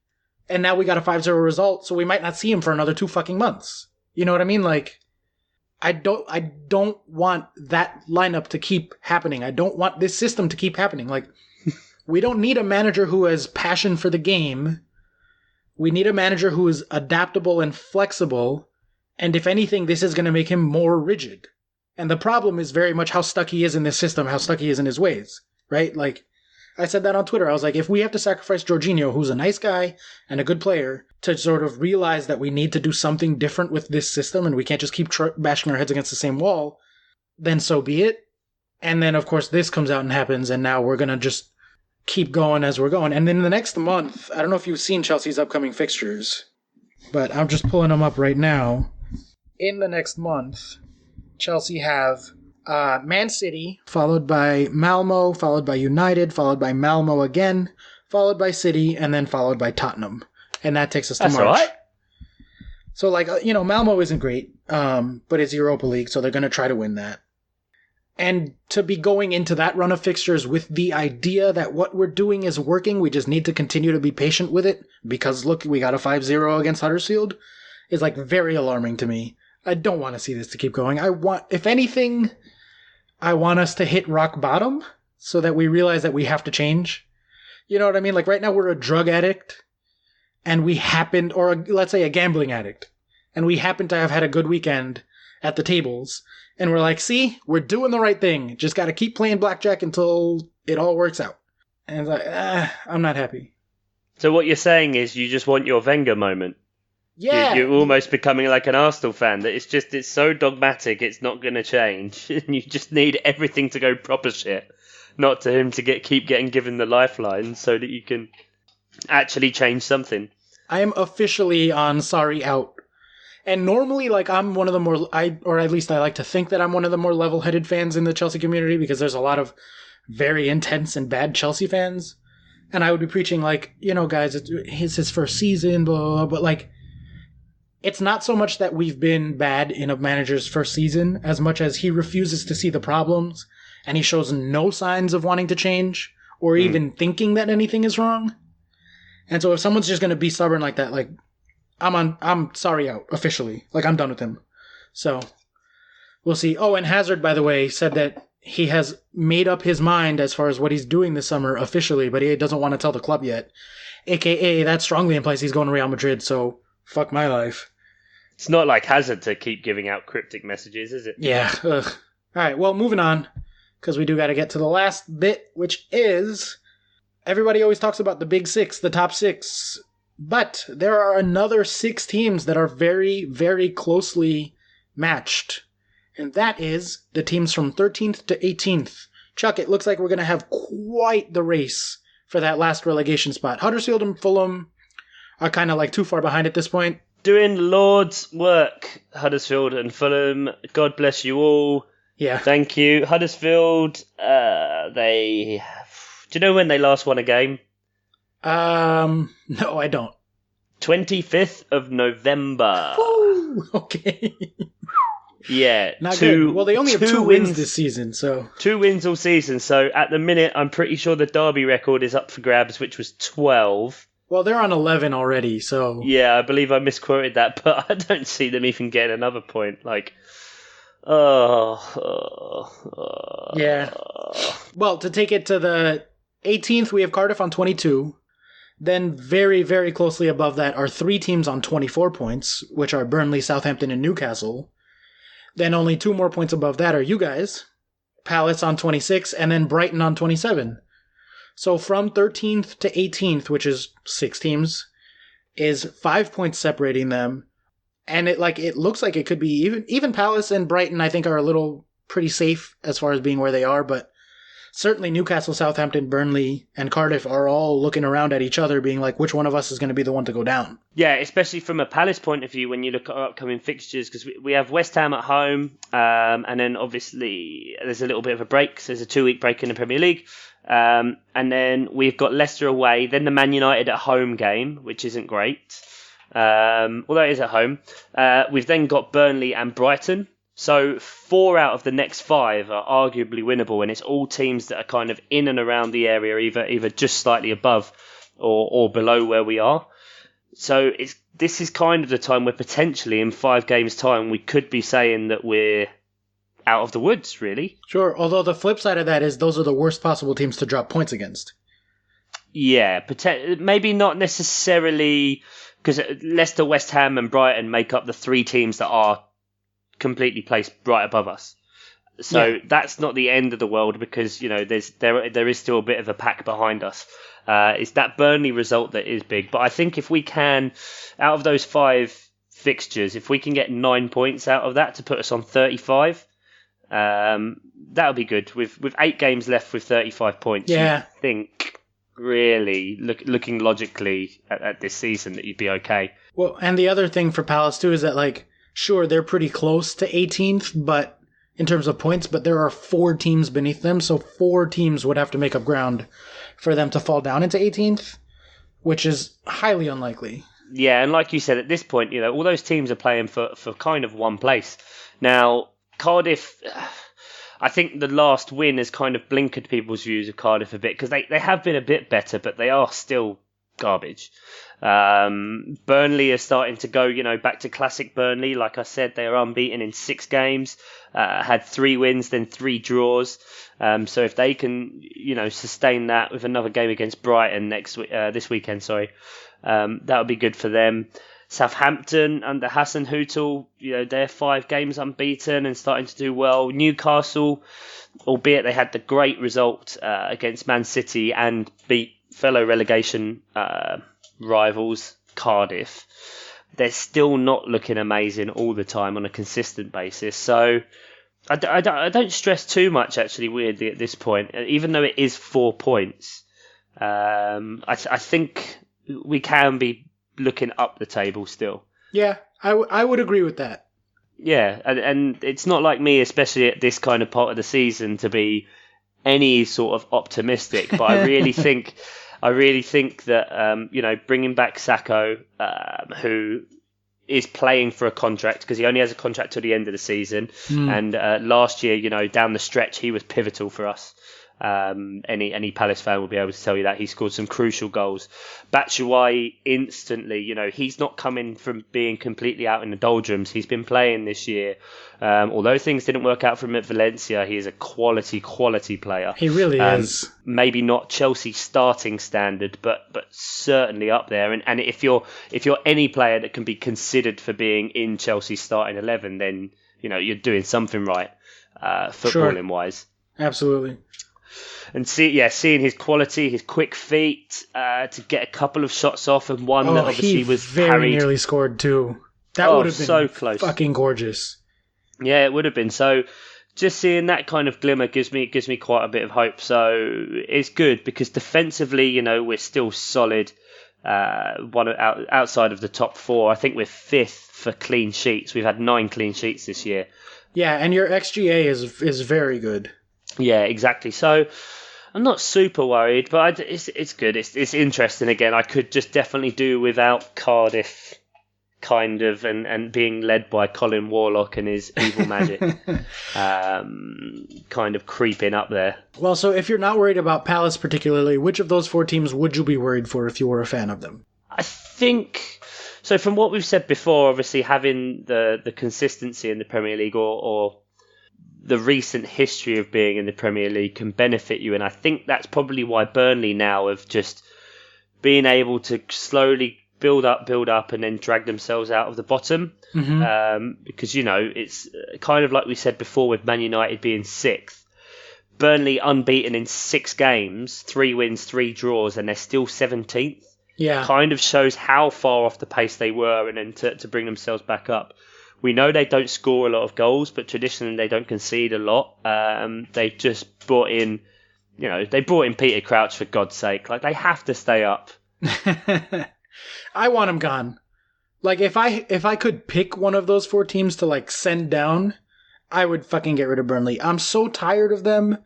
And now we got a 5-0 result, so we might not see him for another 2 fucking months. You know what I mean? Like, I don't want that lineup to keep happening. I don't want this system to keep happening. Like, we don't need a manager who has passion for the game. We need a manager who is adaptable and flexible. And if anything, this is going to make him more rigid. And the problem is very much how stuck he is in this system, how stuck he is in his ways, right? Like, I said that on Twitter. I was like, if we have to sacrifice Jorginho, who's a nice guy and a good player, to sort of realize that we need to do something different with this system and we can't just keep bashing our heads against the same wall, then so be it. And then, of course, this comes out and happens, and now we're going to just keep going as we're going. And then the next month, I don't know if you've seen Chelsea's upcoming fixtures, but I'm just pulling them up right now. In the next month, Chelsea have Man City, followed by Malmo, followed by United, followed by Malmo again, followed by City, and then followed by Tottenham. And that takes us to March. All right. So, like, you know, Malmo isn't great, but it's Europa League, so they're going to try to win that. And to be going into that run of fixtures with the idea that what we're doing is working, we just need to continue to be patient with it, because, look, we got a 5-0 against Huddersfield, is, like, very alarming to me. I don't want to see this to keep going. If anything, I want us to hit rock bottom so that we realize that we have to change. You know what I mean? Like, right now we're a drug addict, and we happened, or let's say a gambling addict, and we happen to have had a good weekend at the tables, and we're like, see, we're doing the right thing. Just got to keep playing blackjack until it all works out. And it's like, I'm not happy. So what you're saying is you just want your Wenger moment. Yeah. You're almost becoming like an Arsenal fan, that it's so dogmatic, it's not going to change. And you just need everything to go proper shit. Not to him to keep getting given the lifeline so that you can actually change something. I am officially on sorry out. And normally, like, I'm one of the more, or at least I like to think that I'm one of the more level-headed fans in the Chelsea community, because there's a lot of very intense and bad Chelsea fans. And I would be preaching, like, you know, guys, it's his first season, blah, blah, blah. But, like, it's not so much that we've been bad in a manager's first season as much as he refuses to see the problems and he shows no signs of wanting to change or even thinking that anything is wrong. And so if someone's just going to be stubborn like that, like, I'm sorry out officially. Like, I'm done with him. So we'll see. Oh, and Hazard, by the way, said that he has made up his mind as far as what he's doing this summer officially, but he doesn't want to tell the club yet. AKA, that strongly implies he's going to Real Madrid, so fuck my life. It's not like Hazard to keep giving out cryptic messages, is it? Yeah. Ugh. All right, well, moving on, because we do got to get to the last bit, which is everybody always talks about the big six, the top six, but there are another 6 teams that are very, very closely matched, and that is the teams from 13th to 18th. Chuck, it looks like we're going to have quite the race for that last relegation spot. Huddersfield and Fulham are kind of like too far behind at this point. Doing Lord's work, Huddersfield and Fulham. God bless you all. Yeah. Thank you. Huddersfield, they... Do you know when they last won a game? No, I don't. 25th of November. Woo! Okay. Yeah. Not good. Well, they only have 2 wins this season, so... 2 wins all season, so at the minute, I'm pretty sure the Derby record is up for grabs, which was 12. Well, they're on 11 already, so... Yeah, I believe I misquoted that, but I don't see them even getting another point. Like, yeah. Well, to take it to the 18th, we have Cardiff on 22. Then very, very closely above that are 3 teams on 24 points, which are Burnley, Southampton, and Newcastle. Then only 2 more points above that are you guys. Palace on 26, and then Brighton on 27. So from 13th to 18th, which is 6 teams, is 5 points separating them. And it looks like it could be even Palace and Brighton, I think, are a little pretty safe as far as being where they are, but certainly Newcastle, Southampton, Burnley, and Cardiff are all looking around at each other being like, which one of us is going to be the one to go down? Yeah, especially from a Palace point of view when you look at our upcoming fixtures, because we have West Ham at home, and then obviously there's a little bit of a break, so there's a 2-week break in the Premier League. And then we've got Leicester away, then the Man United at home game, which isn't great, although it is at home. We've then got Burnley and Brighton. So 4 out of the next 5 are arguably winnable, and it's all teams that are kind of in and around the area, either just slightly above or below where we are. So this is kind of the time where potentially in 5 games' time we could be saying that we're out of the woods, really. Sure, although the flip side of that is those are the worst possible teams to drop points against. Yeah, maybe not necessarily, because Leicester, West Ham and Brighton make up the 3 teams that are completely placed right above us. So that's not the end of the world, because there is still a bit of a pack behind us. It's that Burnley result that is big. But I think if we can, out of those 5 fixtures, if we can get 9 points out of that to put us on 35, that'll be good. With 8 games left with 35 points, yeah. You think really looking logically at this season that you'd be okay. Well, and the other thing for Palace too is that sure, they're pretty close to 18th, but in terms of points, but there are 4 teams beneath them, so 4 teams would have to make up ground for them to fall down into 18th, which is highly unlikely. Yeah, and like you said, at this point, all those teams are playing for kind of one place. Now, Cardiff, I think the last win has kind of blinkered people's views of Cardiff a bit, because they have been a bit better, but they are still garbage. Burnley are starting to go, back to classic Burnley. Like I said, they are unbeaten in 6 games, had 3 wins, then 3 draws. So if they can, sustain that with another game against Brighton this weekend, that would be good for them. Southampton under Hassan Hüttl, they're 5 games unbeaten and starting to do well. Newcastle, albeit they had the great result against Man City and beat fellow relegation rivals Cardiff, they're still not looking amazing all the time on a consistent basis. So I don't stress too much, actually, weirdly, at this point, even though it is 4 points. I think we can be looking up the table still. Yeah, I would agree with that. Yeah, and it's not like me, especially at this kind of part of the season, to be any sort of optimistic, but I really think that bringing back Sacco, who is playing for a contract, because he only has a contract till the end of the season. And last year, down the stretch, he was pivotal for us. Any Palace fan will be able to tell you that. He scored some crucial goals. Batshuayi instantly, he's not coming from being completely out in the doldrums. He's been playing this year. Although things didn't work out for him at Valencia, he is a quality player. He really is. Maybe not Chelsea starting standard, but certainly up there. And if you're any player that can be considered for being in Chelsea's starting 11, then you're doing something right, footballing wise. Absolutely. And seeing his quality, his quick feet, to get a couple of shots off, and one that obviously was very nearly scored too. That would have been so close, fucking gorgeous. Yeah, it would have been. So just seeing that kind of glimmer gives me quite a bit of hope. So it's good, because defensively, we're still solid. Outside of the top 4, I think we're 5th for clean sheets. We've had 9 clean sheets this year. Yeah, and your XGA is very good. Yeah, exactly. So I'm not super worried, but it's good. It's interesting. Again, I could just definitely do without Cardiff, kind of, and being led by Colin Warlock and his evil magic, kind of creeping up there. Well, so if you're not worried about Palace particularly, which of those 4 teams would you be worried for if you were a fan of them? I think so. From what we've said before, obviously having the consistency in the Premier League or the recent history of being in the Premier League can benefit you. And I think that's probably why Burnley now have just been able to slowly build up, and then drag themselves out of the bottom. Mm-hmm. Because, it's kind of like we said before with Man United being 6th. Burnley unbeaten in 6 games, 3 wins, 3 draws, and they're still 17th. Yeah. Kind of shows how far off the pace they were, and then to bring themselves back up. We know they don't score a lot of goals, but traditionally they don't concede a lot. They've just brought in, Peter Crouch, for God's sake. Like, they have to stay up. I want him gone. Like, if I could pick one of those 4 teams to send down, I would fucking get rid of Burnley. I'm so tired of them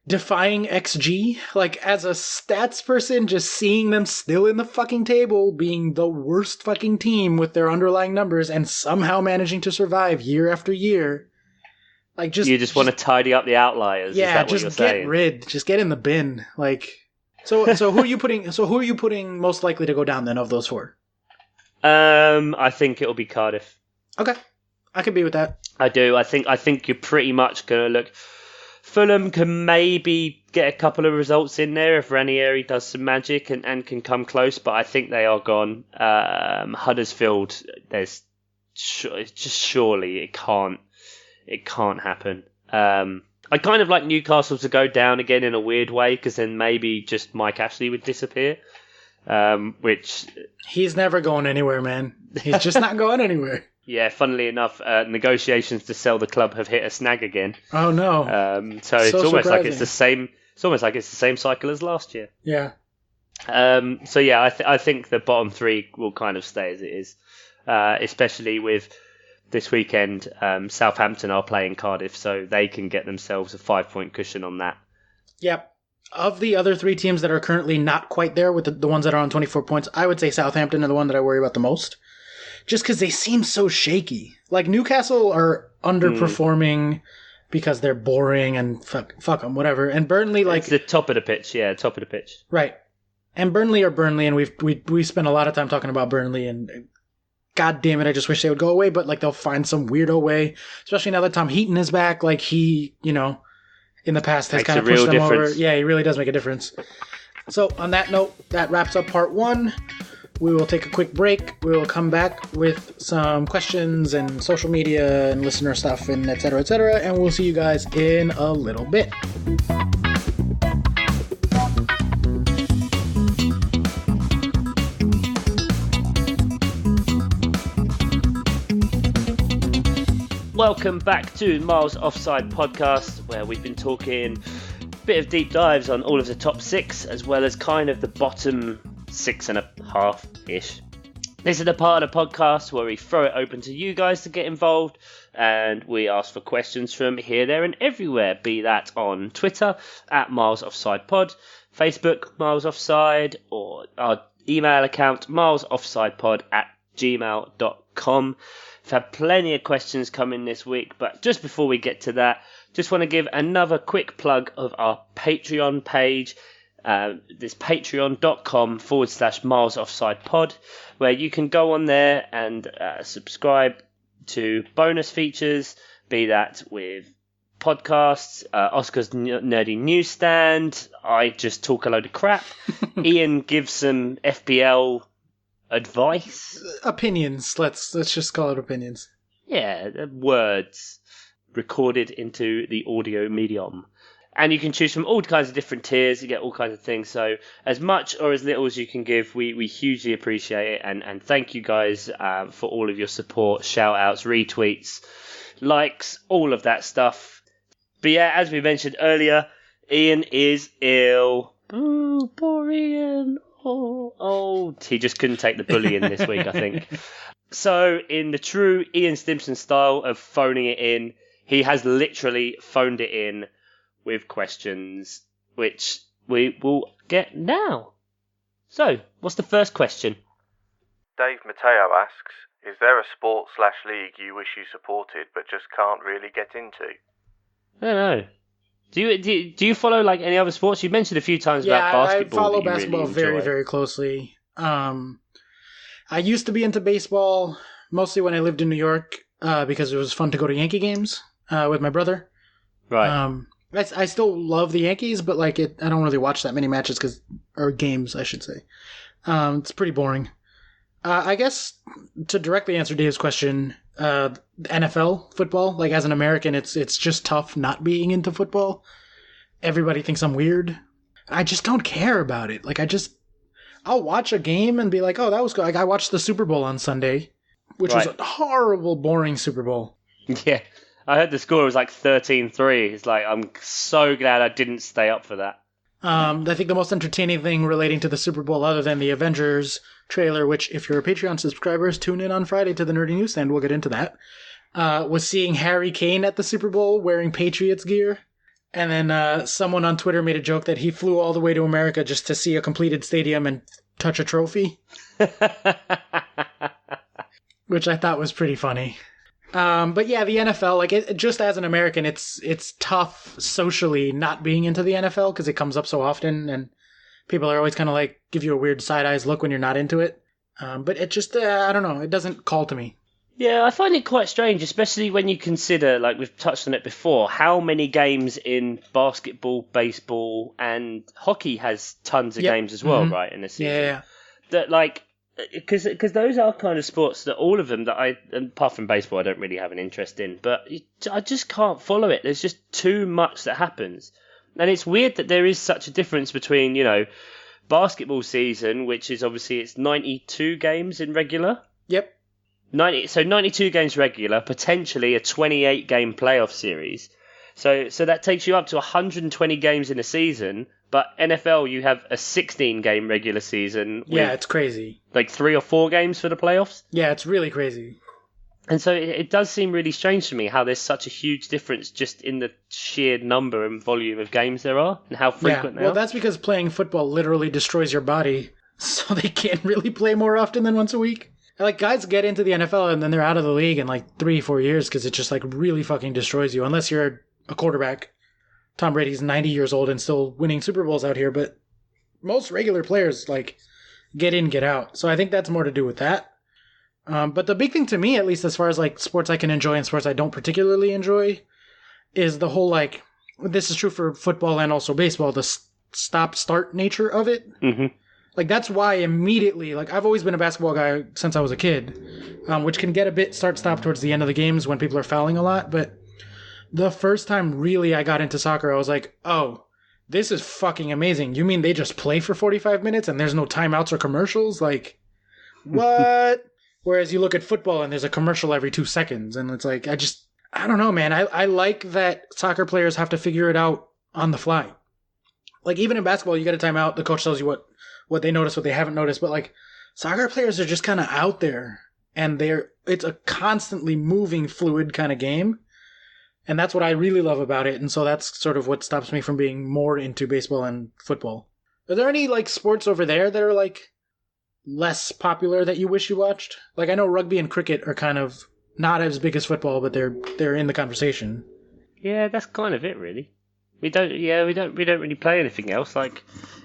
defying XG. As a stats person, just seeing them still in the fucking table, being the worst fucking team with their underlying numbers, and somehow managing to survive year after year. You just want to tidy up the outliers. Yeah, is that what just you're get saying? rid. Just get in the bin. So who are you putting? So who are you putting most likely to go down then of those 4? I think it'll be Cardiff. Okay, I could be with that. I do. I think you're pretty much going to look. Fulham can maybe get a couple of results in there if Ranieri does some magic and can come close, but I think they are gone. Huddersfield, surely it can't happen. I kind of like Newcastle to go down again in a weird way, because then maybe just Mike Ashley would disappear. Which he's never going anywhere, man. He's just not going anywhere. Yeah, funnily enough, negotiations to sell the club have hit a snag again. Oh no! So it's almost like it's the same. It's almost like it's the same cycle as last year. Yeah. So yeah, I think the bottom 3 will kind of stay as it is, especially with this weekend. Southampton are playing Cardiff, so they can get themselves a 5-point cushion on that. Yep. Of the other 3 teams that are currently not quite there, with the ones that are on 24 points, I would say Southampton are the one that I worry about the most. Just because they seem so shaky. Newcastle are underperforming because they're boring and fuck them, whatever. And Burnley, it's the top of the pitch, top of the pitch. Right. And Burnley are Burnley, and we spent a lot of time talking about Burnley, and God damn it, I just wish they would go away, but they'll find some weirdo way, especially now that Tom Heaton is back. He, in the past has kind of pushed them over. Yeah, he really does make a difference. So on that note, that wraps up part 1. We will take a quick break. We will come back with some questions and social media and listener stuff and et cetera, and we'll see you guys in a little bit. Welcome back to Miles Offside Podcast, where we've been talking a bit of deep dives on all of the top 6, as well as kind of the bottom 6.5-ish. This is the part of the podcast where we throw it open to you guys to get involved, and we ask for questions from here, there, and everywhere. Be that on Twitter at Miles Offside Pod, Facebook Miles Offside, or our email account milesoffsidepod@gmail.com. gmail.com. We've had plenty of questions come in this week, but just before we get to that, just want to give another quick plug of our Patreon page. This patreon.com/Miles Offside Pod, where you can go on there and subscribe to bonus features, be that with podcasts, Oscar's Nerdy Newsstand. I just talk a load of crap. Ian gives some FPL advice. Opinions. Let's just call it opinions. Yeah, words recorded into the audio medium. And you can choose from all kinds of different tiers. You get all kinds of things. So as much or as little as you can give, we hugely appreciate it. And thank you guys for all of your support, shout outs, retweets, likes, all of that stuff. But yeah, as we mentioned earlier, Ian is ill. Boo, poor Ian. Oh, he just couldn't take the bullying this week, I think. So in the true Ian Stimson style of phoning it in, he has literally phoned it in with questions, which we will get now. So, what's the first question? Dave Mateo asks, is there a sport/league you wish you supported but just can't really get into? I don't know. Do you follow like any other sports? You mentioned a few times about basketball. I follow basketball very, very closely. I used to be into baseball, mostly when I lived in New York, because it was fun to go to Yankee games with my brother. Right. I still love the Yankees, but I don't really watch that many matches or games, I should say. It's pretty boring. I guess to directly answer Dave's question, NFL football, as an American, it's just tough not being into football. Everybody thinks I'm weird. I just don't care about it. I'll watch a game and be like, oh, that was good. I watched the Super Bowl on Sunday, which was a horrible, boring Super Bowl. Yeah. I heard the score was 13-3. It's I'm so glad I didn't stay up for that. I think the most entertaining thing relating to the Super Bowl, other than the Avengers trailer, which if you're a Patreon subscriber, tune in on Friday to the Nerdy Newsstand. We'll get into that. Was seeing Harry Kane at the Super Bowl wearing Patriots gear. And then someone on Twitter made a joke that he flew all the way to America just to see a completed stadium and touch a trophy. Which I thought was pretty funny. But yeah, the NFL, just as an American, it's tough socially not being into the NFL because it comes up so often and people are always kind of give you a weird side-eyes look when you're not into it. But it just, I don't know, it doesn't call to me. Yeah, I find it quite strange, especially when you consider, we've touched on it before, how many games in basketball, baseball, and hockey has tons of games as well, right, in a season. Yeah. That, because those are kind of sports that all of them that apart from baseball, I don't really have an interest in, but I just can't follow it. There's just too much that happens. And it's weird that there is such a difference between, basketball season, which is obviously it's 92 games in regular. Yep. 92 games regular, potentially a 28 game playoff series. So that takes you up to 120 games in a season. But NFL, you have a 16 game regular season. Yeah, it's crazy. 3 or 4 games for the playoffs. Yeah, it's really crazy. And so it does seem really strange to me how there's such a huge difference just in the sheer number and volume of games there are and how frequent they are. Well, that's because playing football literally destroys your body, so they can't really play more often than once a week. Guys get into the NFL and then they're out of the league in 3-4 years because it just really fucking destroys you, unless you're a quarterback. Tom Brady's 90 years old and still winning Super Bowls out here, but most regular players get in, get out. So I think that's more to do with that. But the big thing to me, at least as far as sports I can enjoy and sports I don't particularly enjoy, is the whole this is true for football and also baseball, the stop-start nature of it. Mm-hmm. That's why immediately, I've always been a basketball guy since I was a kid, which can get a bit start-stop towards the end of the games when people are fouling a lot, but the first time really I got into soccer, I was like, oh, this is fucking amazing. You mean they just play for 45 minutes and there's no timeouts or commercials? What? Whereas you look at football and there's a commercial every 2 seconds, and it's I don't know, man. I like that soccer players have to figure it out on the fly. Even in basketball, you get a timeout, the coach tells you what they noticed, what they haven't noticed, but soccer players are just kind of out there, and it's a constantly moving, fluid kind of game. And that's what I really love about it. And so that's sort of what stops me from being more into baseball and football. Are there any sports over there that are less popular that you wish you watched? Like, I know rugby and cricket are kind of not as big as football, but they're in the conversation. Yeah, that's kind of it, really. We don't really play anything else. Like,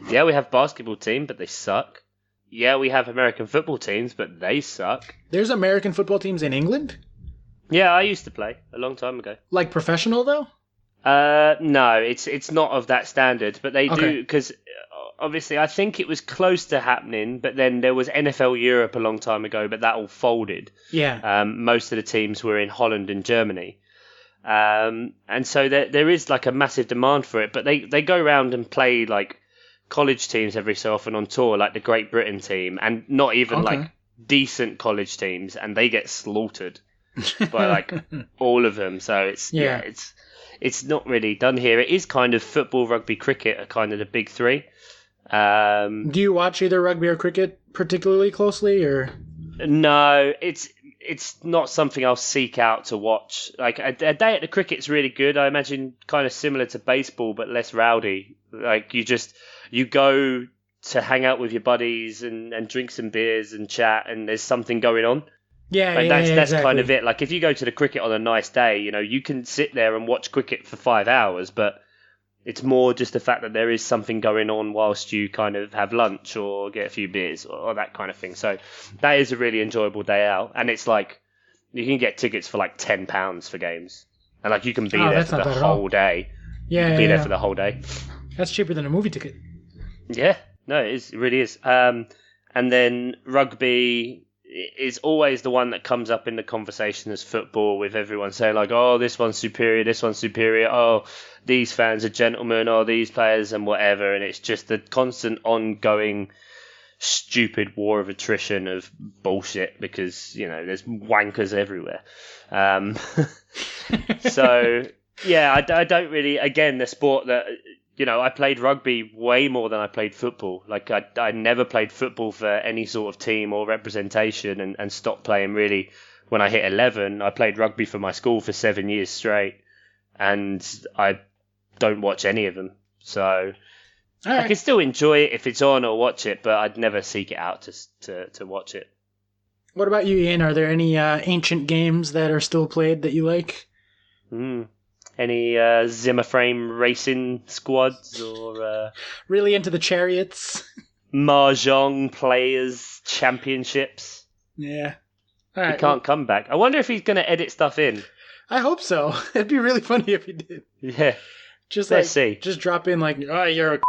yeah, we have basketball team, but they suck. Yeah, we have American football teams, but they suck. There's American football teams in England? Yeah, I used to play a long time ago. Like professional, though? No, it's not of that standard, but they do, because obviously I think it was close to happening, but then there was NFL Europe a long time ago, but that all folded. Yeah. Most of the teams were in Holland and Germany. And so there is like a massive demand for it, but they go around and play like college teams every so often on tour, like the Great Britain team, and not even like decent college teams, and they get slaughtered by like all of them. So it's not really done here. It is kind of football, rugby, cricket are kind of the big three. Do you watch either rugby or cricket particularly closely, or? No, it's not something I'll seek out to watch. Like a day at the cricket's really good. I imagine kind of similar to baseball, but less rowdy. Like you go to hang out with your buddies and drink some beers and chat, and there's something going on. That's exactly. Kind of it. Like if you go to the cricket on a nice day, you can sit there and watch cricket for 5 hours, but it's more just the fact that there is something going on whilst you kind of have lunch or get a few beers or that kind of thing. So that is a really enjoyable day out, and it's like you can get tickets for like £10 for games, and like you can be there for the whole day. There for the whole day. That's cheaper than a movie ticket. Yeah, no, it really is. And then rugby is always the one that comes up in the conversation as football, with everyone saying like, oh, this one's superior, oh, these fans are gentlemen, oh, these players and whatever, and it's just the constant ongoing stupid war of attrition of bullshit because, there's wankers everywhere. So, yeah, I don't really, again, the sport that... I played rugby way more than I played football. Like, I never played football for any sort of team or representation and stopped playing really when I hit 11. I played rugby for my school for 7 years straight, and I don't watch any of them. So I can still enjoy it if it's on or watch it, but I'd never seek it out to watch it. What about you, Ian? Are there any ancient games that are still played that you like? Any Zimmer frame racing squads or really into the chariots? Mahjong players championships? Yeah. All right. He can't come back. I wonder if he's going to edit stuff in. I hope so. It'd be really funny if he did. Yeah. Let's see. Just drop in like, oh, you're a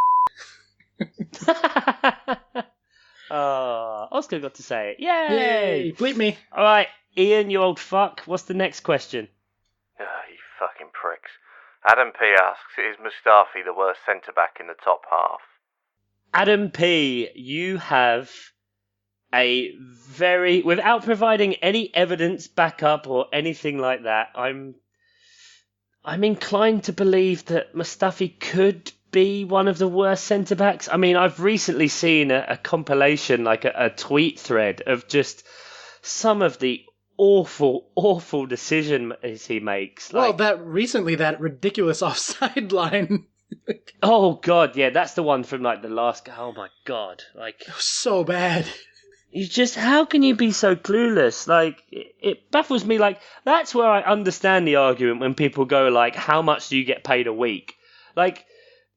Oscar got to say it. Yay! Bleep me. All right, Ian, you old fuck. What's the next question? You fucking pricks. Adam P asks, is Mustafi the worst centre-back in the top half? Adam P, you have a very... Without providing any evidence, backup, or anything like that, I'm inclined to believe that Mustafi could be one of the worst centre-backs. I mean, I've recently seen a compilation, like a tweet thread, of just some of the awful decisions he makes. Well, that ridiculous offside line. Oh god, yeah, that's the one from like the last. Oh my god, like it was so bad. You just, how can you be so clueless? Like it baffles me. Like that's where I understand the argument when people go like, "How much do you get paid a week?" Like,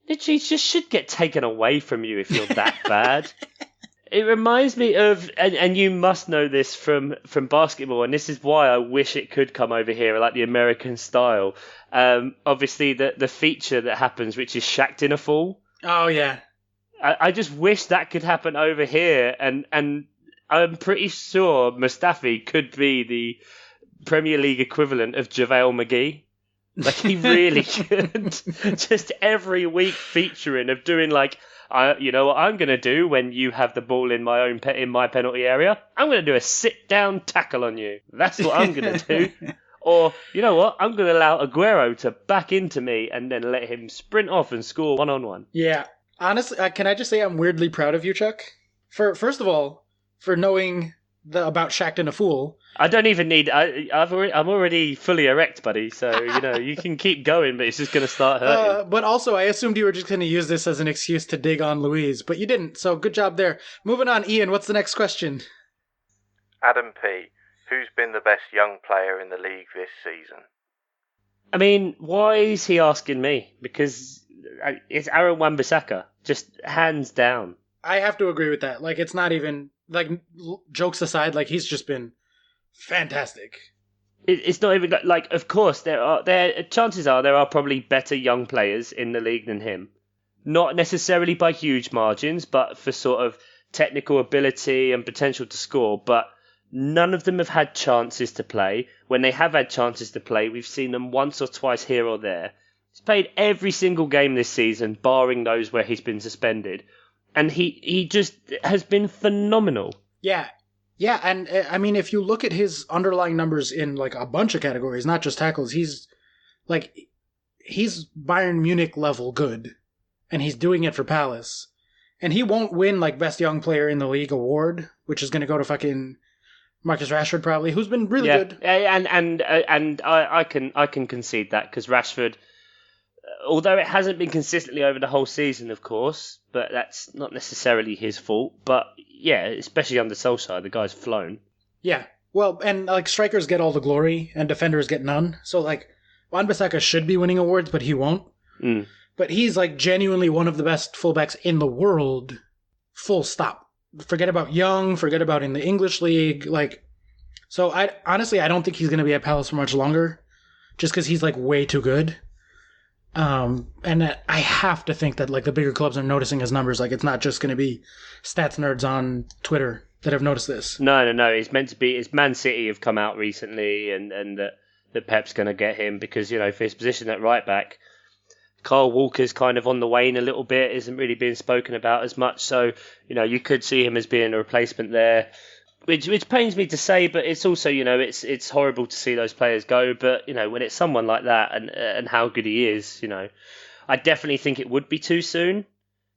it just should get taken away from you if you're that bad. It reminds me of, and you must know this from basketball, and this is why I wish it could come over here, like the American style. Obviously, the feature that happens, which is Shacked in a Fall. Oh, yeah. I just wish that could happen over here, and I'm pretty sure Mustafi could be the Premier League equivalent of JaVale McGee. Like, he really could. Just every week featuring of doing like, you know what I'm going to do when you have the ball in my penalty area? I'm going to do a sit-down tackle on you. That's what I'm going to do. Or, you know what? I'm going to allow Aguero to back into me and then let him sprint off and score one-on-one. Yeah. Honestly, can I just say I'm weirdly proud of you, Chuck? First of all, for knowing about Shacked and a Fool. I don't even need. I'm already fully erect, buddy. So you can keep going, but it's just going to start hurting. But also, I assumed you were just going to use this as an excuse to dig on Louise, but you didn't. So good job there. Moving on, Ian. What's the next question? Adam P. Who's been the best young player in the league this season? I mean, why is he asking me? Because it's Aaron Wan-Bissaka, just hands down. I have to agree with that. Like, it's not even like jokes aside. Like, he's just been fantastic. It's not even like. Of course, chances are there are probably better young players in the league than him. Not necessarily by huge margins, but for sort of technical ability and potential to score. But none of them have had chances to play. When they have had chances to play, we've seen them once or twice here or there. He's played every single game this season, barring those where he's been suspended. And he just has been phenomenal. Yeah. Yeah, and I mean, if you look at his underlying numbers in like a bunch of categories, not just tackles, he's Bayern Munich level good. And he's doing it for Palace. And he won't win like best young player in the league award, which is going to go to fucking Marcus Rashford probably, who's been really good. And I can concede that because Rashford, although it hasn't been consistently over the whole season, of course, but that's not necessarily his fault. But yeah, especially under Solskjaer, the guy's flown. Yeah, well, and like strikers get all the glory and defenders get none. So like Wan-Bissaka should be winning awards, but he won't. Mm. But he's like genuinely one of the best fullbacks in the world. Full stop. Forget about Young. Forget about in the English league. Like, so I don't think he's going to be at Palace for much longer, just because he's like way too good. And I have to think that like the bigger clubs are noticing his numbers. Like it's not just going to be stats nerds on Twitter that have noticed this. No. It's meant to be. It's Man City have come out recently, and that Pep's going to get him because for his position at right back. Kyle Walker's kind of on the wane a little bit, isn't really being spoken about as much. So, you could see him as being a replacement there, which pains me to say, but it's also, it's horrible to see those players go. But, when it's someone like that and how good he is, I definitely think it would be too soon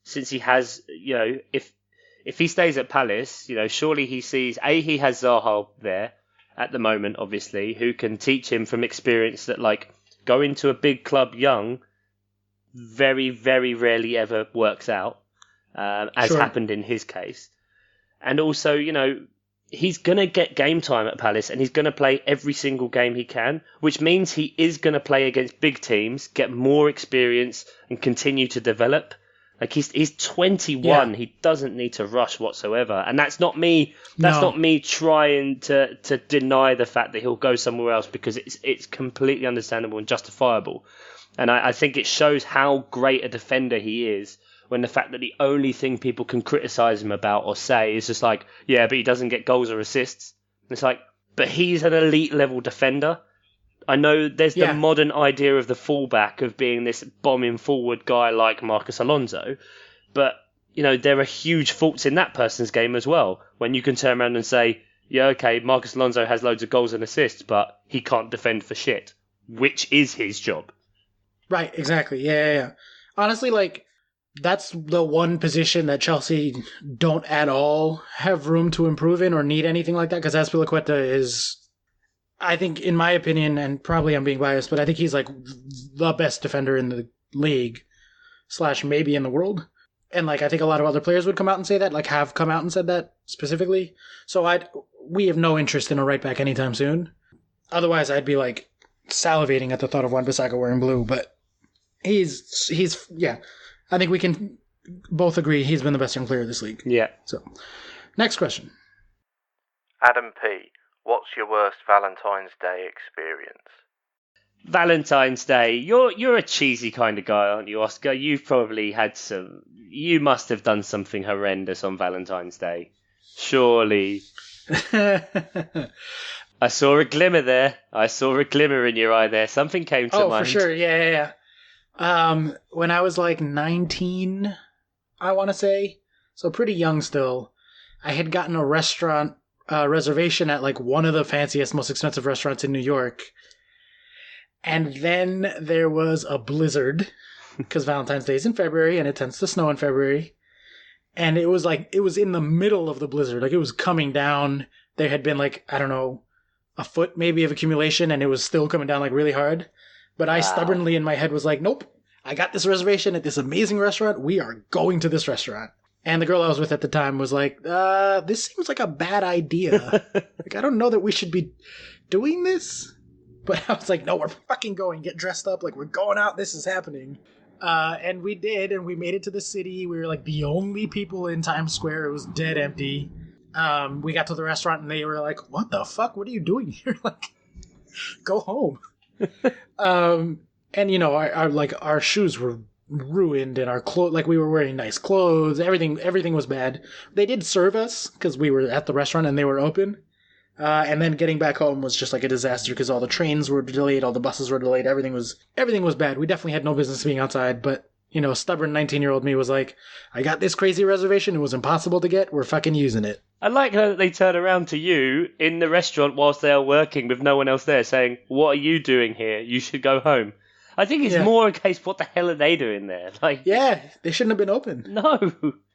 since he has, if he stays at Palace, surely he sees, he has Zaha there at the moment, obviously, who can teach him from experience that, like, going to a big club young very, very rarely ever works out, as happened in his case. And also, he's going to get game time at Palace and he's going to play every single game he can, which means he is going to play against big teams, get more experience and continue to develop. Like he's 21, yeah. He doesn't need to rush whatsoever. And that's not me not me trying to deny the fact that he'll go somewhere else, because it's completely understandable and justifiable. And I think it shows how great a defender he is when the fact that the only thing people can criticise him about or say is just like, yeah, but he doesn't get goals or assists. It's like, but he's an elite level defender. I know there's the modern idea of the fullback of being this bombing forward guy like Marcus Alonso, but there are huge faults in that person's game as well. When you can turn around and say, yeah, okay, Marcus Alonso has loads of goals and assists, but he can't defend for shit, which is his job. Right, exactly. Yeah. Honestly, like, that's the one position that Chelsea don't at all have room to improve in or need anything like that, because Azpilicueta is, I think, in my opinion, and probably I'm being biased, but I think he's like the best defender in the league / maybe in the world. And like, I think a lot of other players would come out and say that, like have come out and said that specifically. So we have no interest in a right back anytime soon. Otherwise, I'd be like salivating at the thought of Wan-Bissaka wearing blue, but he's I think we can both agree he's been the best young player of this league. Yeah. So, next question. Adam P. What's your worst Valentine's Day experience? Valentine's Day. You're a cheesy kind of guy, aren't you, Oscar? You've probably had some. You must have done something horrendous on Valentine's Day. Surely. I saw a glimmer there. I saw a glimmer in your eye there. Something came to mind. Oh, for sure. Yeah. When I was like 19, I want to say, so pretty young still, I had gotten a restaurant reservation at like one of the fanciest, most expensive restaurants in New York. And then there was a blizzard, because Valentine's Day is in February and it tends to snow in February. And it was in the middle of the blizzard. Like it was coming down. there had been like, I don't know, a foot maybe of accumulation, and it was still coming down like really hard. But I stubbornly in my head was like, nope, I got this reservation at this amazing restaurant. We are going to this restaurant. And the girl I was with at the time was like, this seems like a bad idea. Like, I don't know that we should be doing this. But I was like, no, we're fucking going. Get dressed up. Like, we're going out. This is happening. And we did, and we made it to the city. We were like the only people in Times Square. It was dead empty. We got to the restaurant, and they were like, what the fuck? What are you doing here? Like, go home. And, you know, our shoes were ruined, and our clothes, like, we were wearing nice clothes. Everything was bad. They did serve us because we were at the restaurant and they were open. And then getting back home was just like a disaster because all the trains were delayed, all the buses were delayed. Everything was bad. We definitely had no business being outside, but, you know, stubborn 19-year-old me was like, I got this crazy reservation. It was impossible to get. We're fucking using it. I like how they turn around to you in the restaurant whilst they are working with no one else there saying, what are you doing here? You should go home. I think it's more a case, what the hell are they doing there? Like, yeah, they shouldn't have been open. No,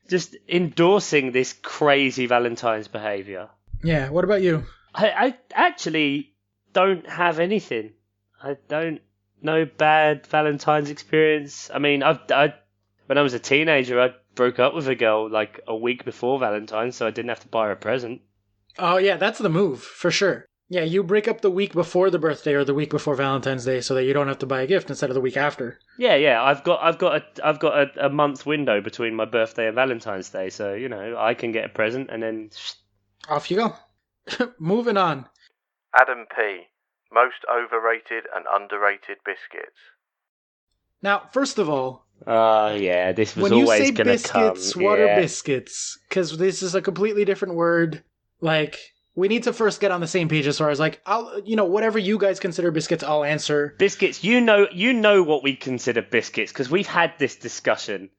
just endorsing this crazy Valentine's behaviour. Yeah, what about you? I actually don't have anything. I don't know bad Valentine's experience. I mean, when I was a teenager, I broke up with a girl like a week before Valentine's, so I didn't have to buy her a present. Oh yeah, that's the move for sure. Yeah, you break up the week before the birthday or the week before Valentine's Day, so that you don't have to buy a gift instead of the week after. Yeah. I've got a month window between my birthday and Valentine's Day, so you know I can get a present and then off you go. Moving on. Adam P. Most overrated and underrated biscuits. Now, first of all, yeah, this was always going to come. When you say biscuits, what are biscuits? Because this is a completely different word. Like, we need to first get on the same page as far as like, whatever you guys consider biscuits, I'll answer. Biscuits, you know what we consider biscuits because we've had this discussion.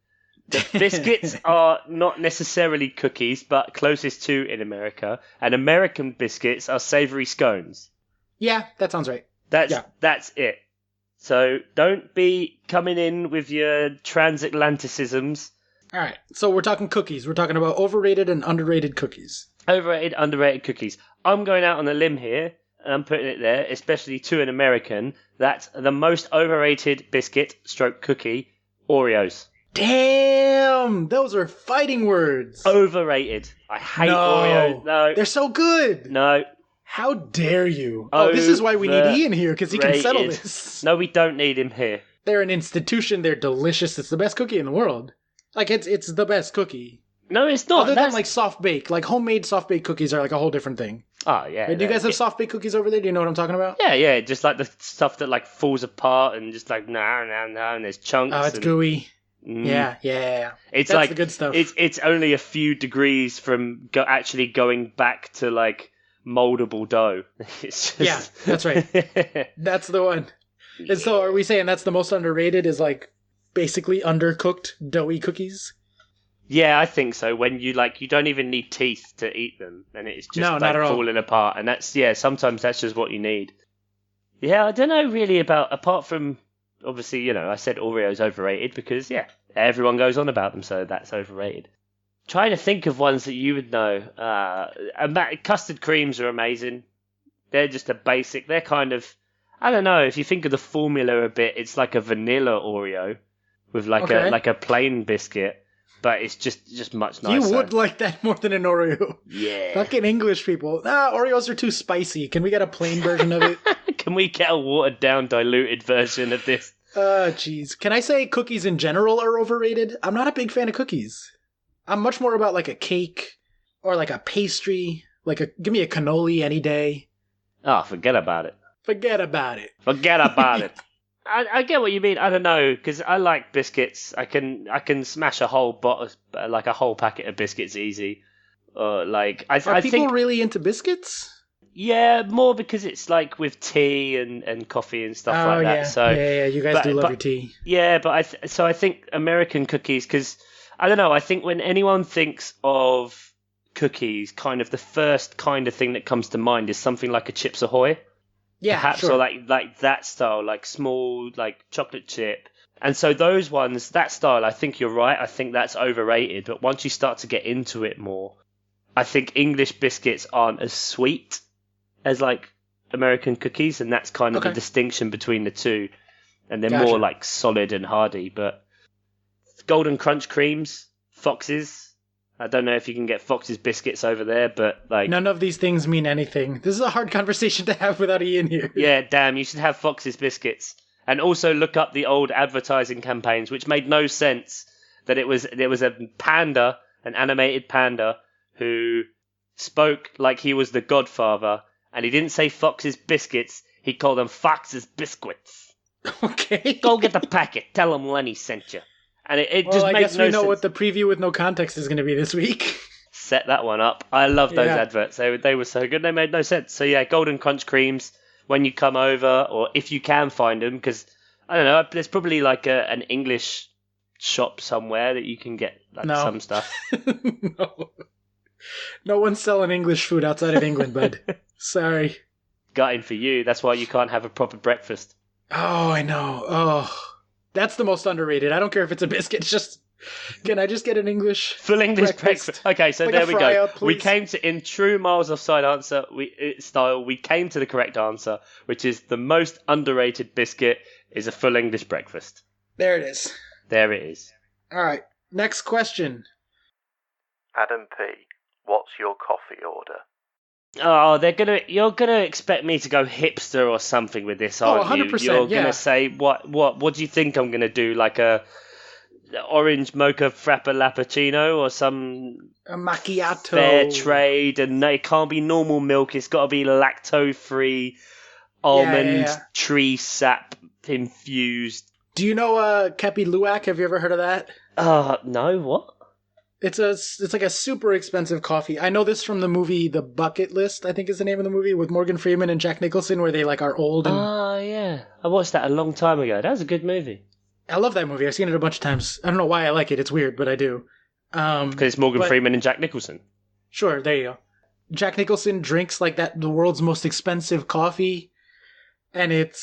The biscuits are not necessarily cookies, but closest to in America. And American biscuits are savory scones. Yeah, that sounds right. That's it. So don't be coming in with your transatlanticisms. All right, so we're talking cookies. We're talking about overrated and underrated cookies. Overrated, underrated cookies. I'm going out on a limb here, and I'm putting it there, especially to an American, that the most overrated biscuit stroke cookie, Oreos. Damn, those are fighting words. Overrated. I hate Oreos. No. They're so good. No. How dare you? Oh, this is why we need Ian here, because he can settle this. No, we don't need him here. They're an institution. They're delicious. It's the best cookie in the world. Like, it's the best cookie. No, it's not. Other than, like, soft bake. Like, homemade soft baked cookies are, like, a whole different thing. Oh, yeah. Right, do you guys have soft baked cookies over there? Do you know what I'm talking about? Yeah. Just, like, the stuff that, like, falls apart and just, like, and there's chunks. Oh, it's gooey. Yeah. It's That's like the good stuff. It's only a few degrees from actually going back to, like, moldable dough. It's just... Yeah, that's right. That's the one. And so are we saying that's the most underrated is like basically undercooked doughy cookies? Yeah, I think so. When you don't even need teeth to eat them and it's just falling apart. And sometimes that's just what you need. Yeah, I don't know really apart from obviously, I said Oreo's overrated because everyone goes on about them, so that's overrated. Trying to think of ones that you would know. Custard creams are amazing. They're just a basic. They're kind of, I don't know. If you think of the formula a bit, it's like a vanilla Oreo with like a plain biscuit, but it's just much nicer. You would like that more than an Oreo. Yeah. Fucking English people. Oreos are too spicy. Can we get a plain version of it? Can we get a watered down, diluted version of this? Jeez. Can I say cookies in general are overrated? I'm not a big fan of cookies. I'm much more about like a cake or like a pastry. Give me a cannoli any day. Oh, forget about it. Forget about it. I get what you mean. I don't know, because I like biscuits. I can smash a whole a whole packet of biscuits easy. Are people really into biscuits? Yeah, more because it's like with tea and coffee and stuff like that. So you guys do love your tea. Yeah, but I think American cookies, because I don't know. I think when anyone thinks of cookies, kind of the first kind of thing that comes to mind is something like a Chips Ahoy. Yeah, perhaps, sure. Or like that style, like small, like chocolate chip. And so those ones, that style, I think you're right. I think that's overrated. But once you start to get into it more, I think English biscuits aren't as sweet as like American cookies, and that's kind of the distinction between the two. And they're more like solid and hardy. But Golden Crunch creams, Fox's. I don't know if you can get Fox's biscuits over there, but like none of these things mean anything. This is a hard conversation to have without Ian here. Yeah, damn, you should have Fox's biscuits. And also look up the old advertising campaigns, which made no sense. That there was a panda, an animated panda, who spoke like he was the Godfather, and he didn't say Fox's biscuits, he called them Fox's biscuits. Okay. Go get the packet, tell him Lenny sent you. And it just makes no sense. I guess we know what the preview with no context is going to be this week. Set that one up. I love those adverts. They were so good, they made no sense. So yeah, Golden Crunch creams, when you come over, or if you can find them, because, I don't know, there's probably like an English shop somewhere that you can get some stuff. No one's selling English food outside of England, bud. Sorry. Gutting for you. That's why you can't have a proper breakfast. Oh, I know. Oh, that's the most underrated. I don't care if it's a biscuit. Can I just get an English full English breakfast? Okay, so like there we go. Up, we came to, in true Miles Offside answer style, we came to the correct answer, which is the most underrated biscuit is a full English breakfast. There it is. There it is. All right. Next question. Adam P., what's your coffee order? Oh, you're gonna expect me to go hipster or something with this, aren't 100%, you? You're gonna say what do you think I'm gonna do? Like a orange mocha frappuccino or a macchiato, fair trade, and it can't be normal milk. It's got to be lactose-free, almond tree sap infused. Do you know Kepi Luwak? Have you ever heard of that? No. What? It's like a super expensive coffee. I know this from the movie The Bucket List, I think is the name of the movie, with Morgan Freeman and Jack Nicholson, where they like are old. Yeah. I watched that a long time ago. That was a good movie. I love that movie. I've seen it a bunch of times. I don't know why I like it. It's weird, but I do. Because it's Morgan Freeman and Jack Nicholson. Sure, there you go. Jack Nicholson drinks like the world's most expensive coffee, and it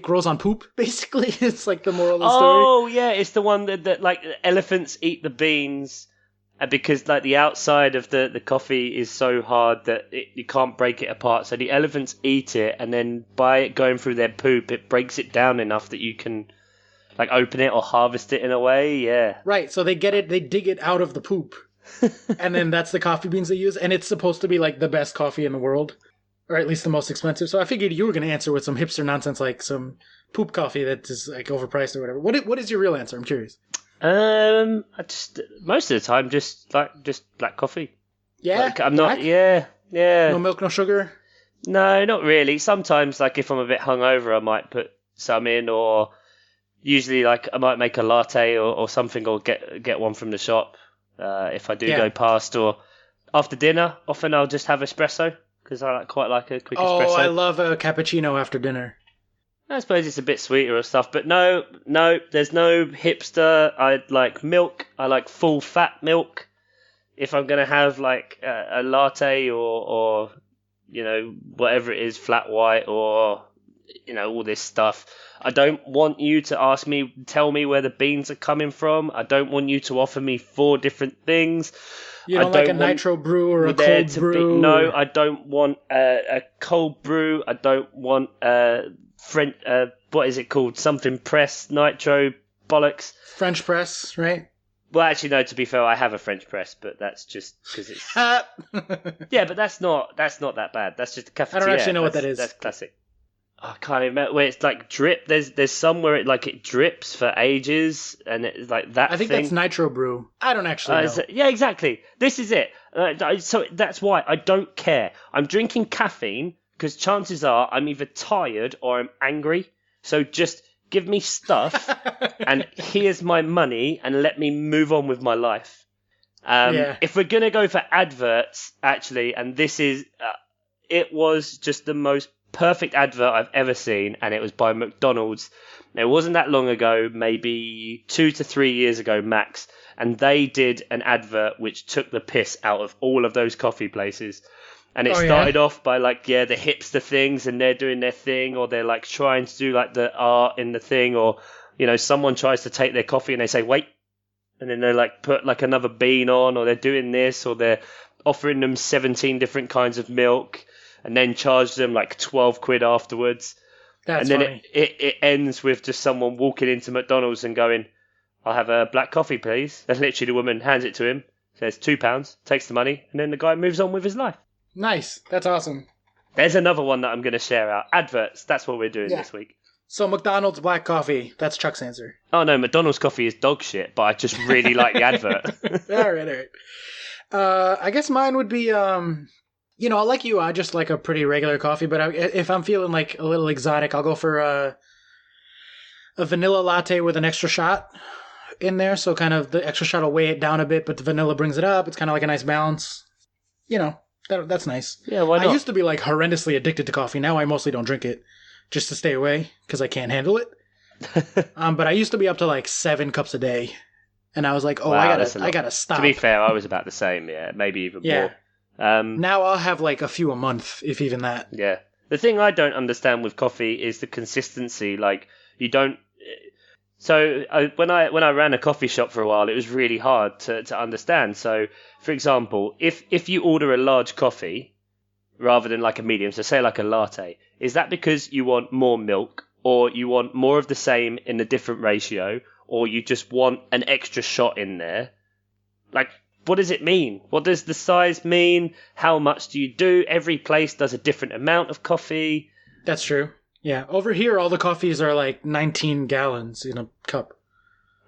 grows on poop, basically. It's like the moral of the story. Oh, yeah, it's the one that like elephants eat the beans, and because like the outside of the coffee is so hard that you can't break it apart. So the elephants eat it, and then by it going through their poop, it breaks it down enough that you can like open it or harvest it in a way. Yeah. Right. So they dig it out of the poop, and then that's the coffee beans they use, and it's supposed to be like the best coffee in the world. Or at least the most expensive. So I figured you were going to answer with some hipster nonsense, like some poop coffee that is like overpriced or whatever. What is your real answer? I'm curious. I just most of the time just black coffee. Yeah, like, I'm black? Not. Yeah. No milk, no sugar. No, not really. Sometimes, like if I'm a bit hungover, I might put some in, or usually like I might make a latte or something, or get one from the shop if I do go past, or after dinner. Often I'll just have espresso. Because I quite like a quick espresso. Oh, I love a cappuccino after dinner. I suppose it's a bit sweeter or stuff, but no, there's no hipster. I like milk. I like full fat milk. If I'm gonna have like a latte or whatever it is, flat white or all this stuff, I don't want you to tell me where the beans are coming from. I don't want you to offer me 4 different things. You don't like a nitro brew or a cold brew? No, I don't want a cold brew. I don't want French. What is it called? Something press nitro bollocks. French press, right? Well, actually, no. To be fair, I have a French press, but that's just because it's. Yeah, but that's not that bad. That's just a cafetiere. I don't actually know what that is. That's classic. I can't even remember where it's like drip. There's somewhere it drips for ages, and it's like that. I think that's nitro brew. I don't actually know. Yeah, exactly. This is it. So that's why I don't care. I'm drinking caffeine because chances are I'm either tired or I'm angry. So just give me stuff, and here's my money, and let me move on with my life. If we're gonna go for adverts, actually, and this is, it was just the most perfect advert I've ever seen, and it was by McDonald's. It wasn't that long ago, maybe 2 to 3 years ago max, and they did an advert which took the piss out of all of those coffee places. And it started off by like, the hipster things, and they're doing their thing, or they're like trying to do like the art in the thing, or someone tries to take their coffee and they say wait, and then they like put like another bean on, or they're doing this, or they're offering them 17 different kinds of milk, and then charge them like 12 quid afterwards. That's and then funny. it ends with just someone walking into McDonald's and going, "I'll have a black coffee, please." And literally the woman hands it to him, says £2, takes the money, and then the guy moves on with his life. Nice. That's awesome. There's another one that I'm going to share out. Adverts. That's what we're doing this week. So McDonald's black coffee. That's Chuck's answer. Oh no, McDonald's coffee is dog shit, but I just really like the advert. all right. I guess mine would be, like you, I just like a pretty regular coffee, but if I'm feeling like a little exotic, I'll go for a vanilla latte with an extra shot in there. So kind of the extra shot will weigh it down a bit, but the vanilla brings it up. It's kind of like a nice balance. That's nice. Yeah, why not? I used to be like horrendously addicted to coffee. Now I mostly don't drink it just to stay away because I can't handle it. But I used to be up to like 7 cups a day. And I was like, wow, I gotta stop. To be fair, I was about the same, maybe even more. Now I'll have like a few a month, if even that. Yeah. The thing I don't understand with coffee is the consistency. Like, you don't... So when I ran a coffee shop for a while, it was really hard to understand. So, for example, if you order a large coffee rather than like a medium, so say like a latte, is that because you want more milk, or you want more of the same in a different ratio, or you just want an extra shot in there? Like, what does it mean? What does the size mean? How much do you do? Every place does a different amount of coffee. That's true. Yeah, over here all the coffees are like 19 gallons in a cup.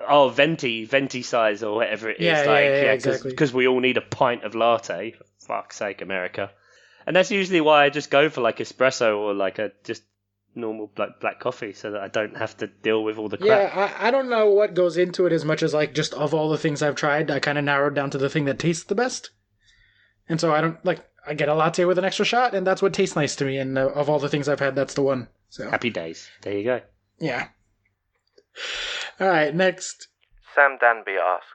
Oh, venti size or whatever it is. Yeah, exactly. Because we all need a pint of latte. For fuck's sake, America. And that's usually why I just go for like espresso or like a just normal black coffee, so that I don't have to deal with all the crap. Yeah, I don't know what goes into it as much as like just of all the things I've tried, I kind of narrowed down to the thing that tastes the best. And so I get a latte with an extra shot, and that's what tastes nice to me. And of all the things I've had, that's the one. So happy days. There you go. Yeah. All right, next. Sam Danby asks,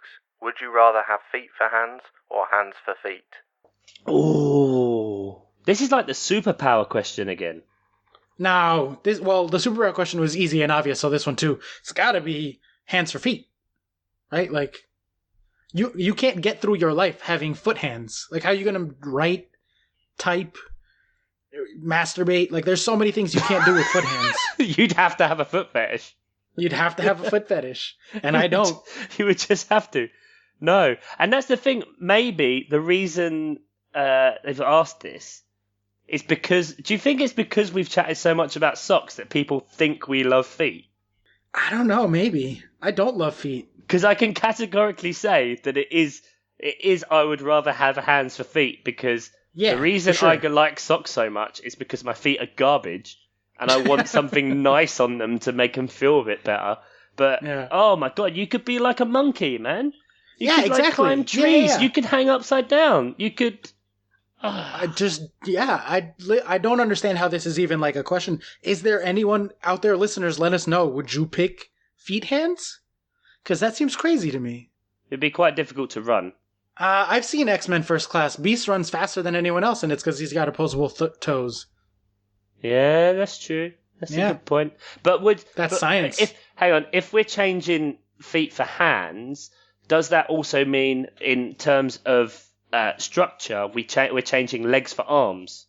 would you rather have feet for hands or hands for feet? Ooh. This is like the superpower question again. No, the superpower question was easy and obvious, so this one too. It's gotta be hands for feet. Right? Like, you can't get through your life having foot hands. Like, how are you gonna write, type, masturbate? Like, there's so many things you can't do with foot hands. You'd have to have a foot fetish. You'd have to have a foot fetish. And I don't. You would just have to. No. And that's the thing. Maybe the reason they've asked this is because... Do you think it's because we've chatted so much about socks that people think we love feet? I don't know. Maybe. I don't love feet. Because I can categorically say that it is I would rather have hands for feet, because the reason I like socks so much is because my feet are garbage. And I want something nice on them to make them feel a bit better. But, oh my God, you could be like a monkey, man. You could exactly. Like, climb trees. Yeah. You could hang upside down. You could... I don't understand how this is even like a question. Is there anyone out there, listeners, let us know. Would you pick feet hands? Because that seems crazy to me. It'd be quite difficult to run. I've seen X-Men First Class. Beast runs faster than anyone else, and it's because he's got opposable toes. Yeah, that's true. That's a good point. But science. If we're changing feet for hands, does that also mean in terms of structure we're changing legs for arms?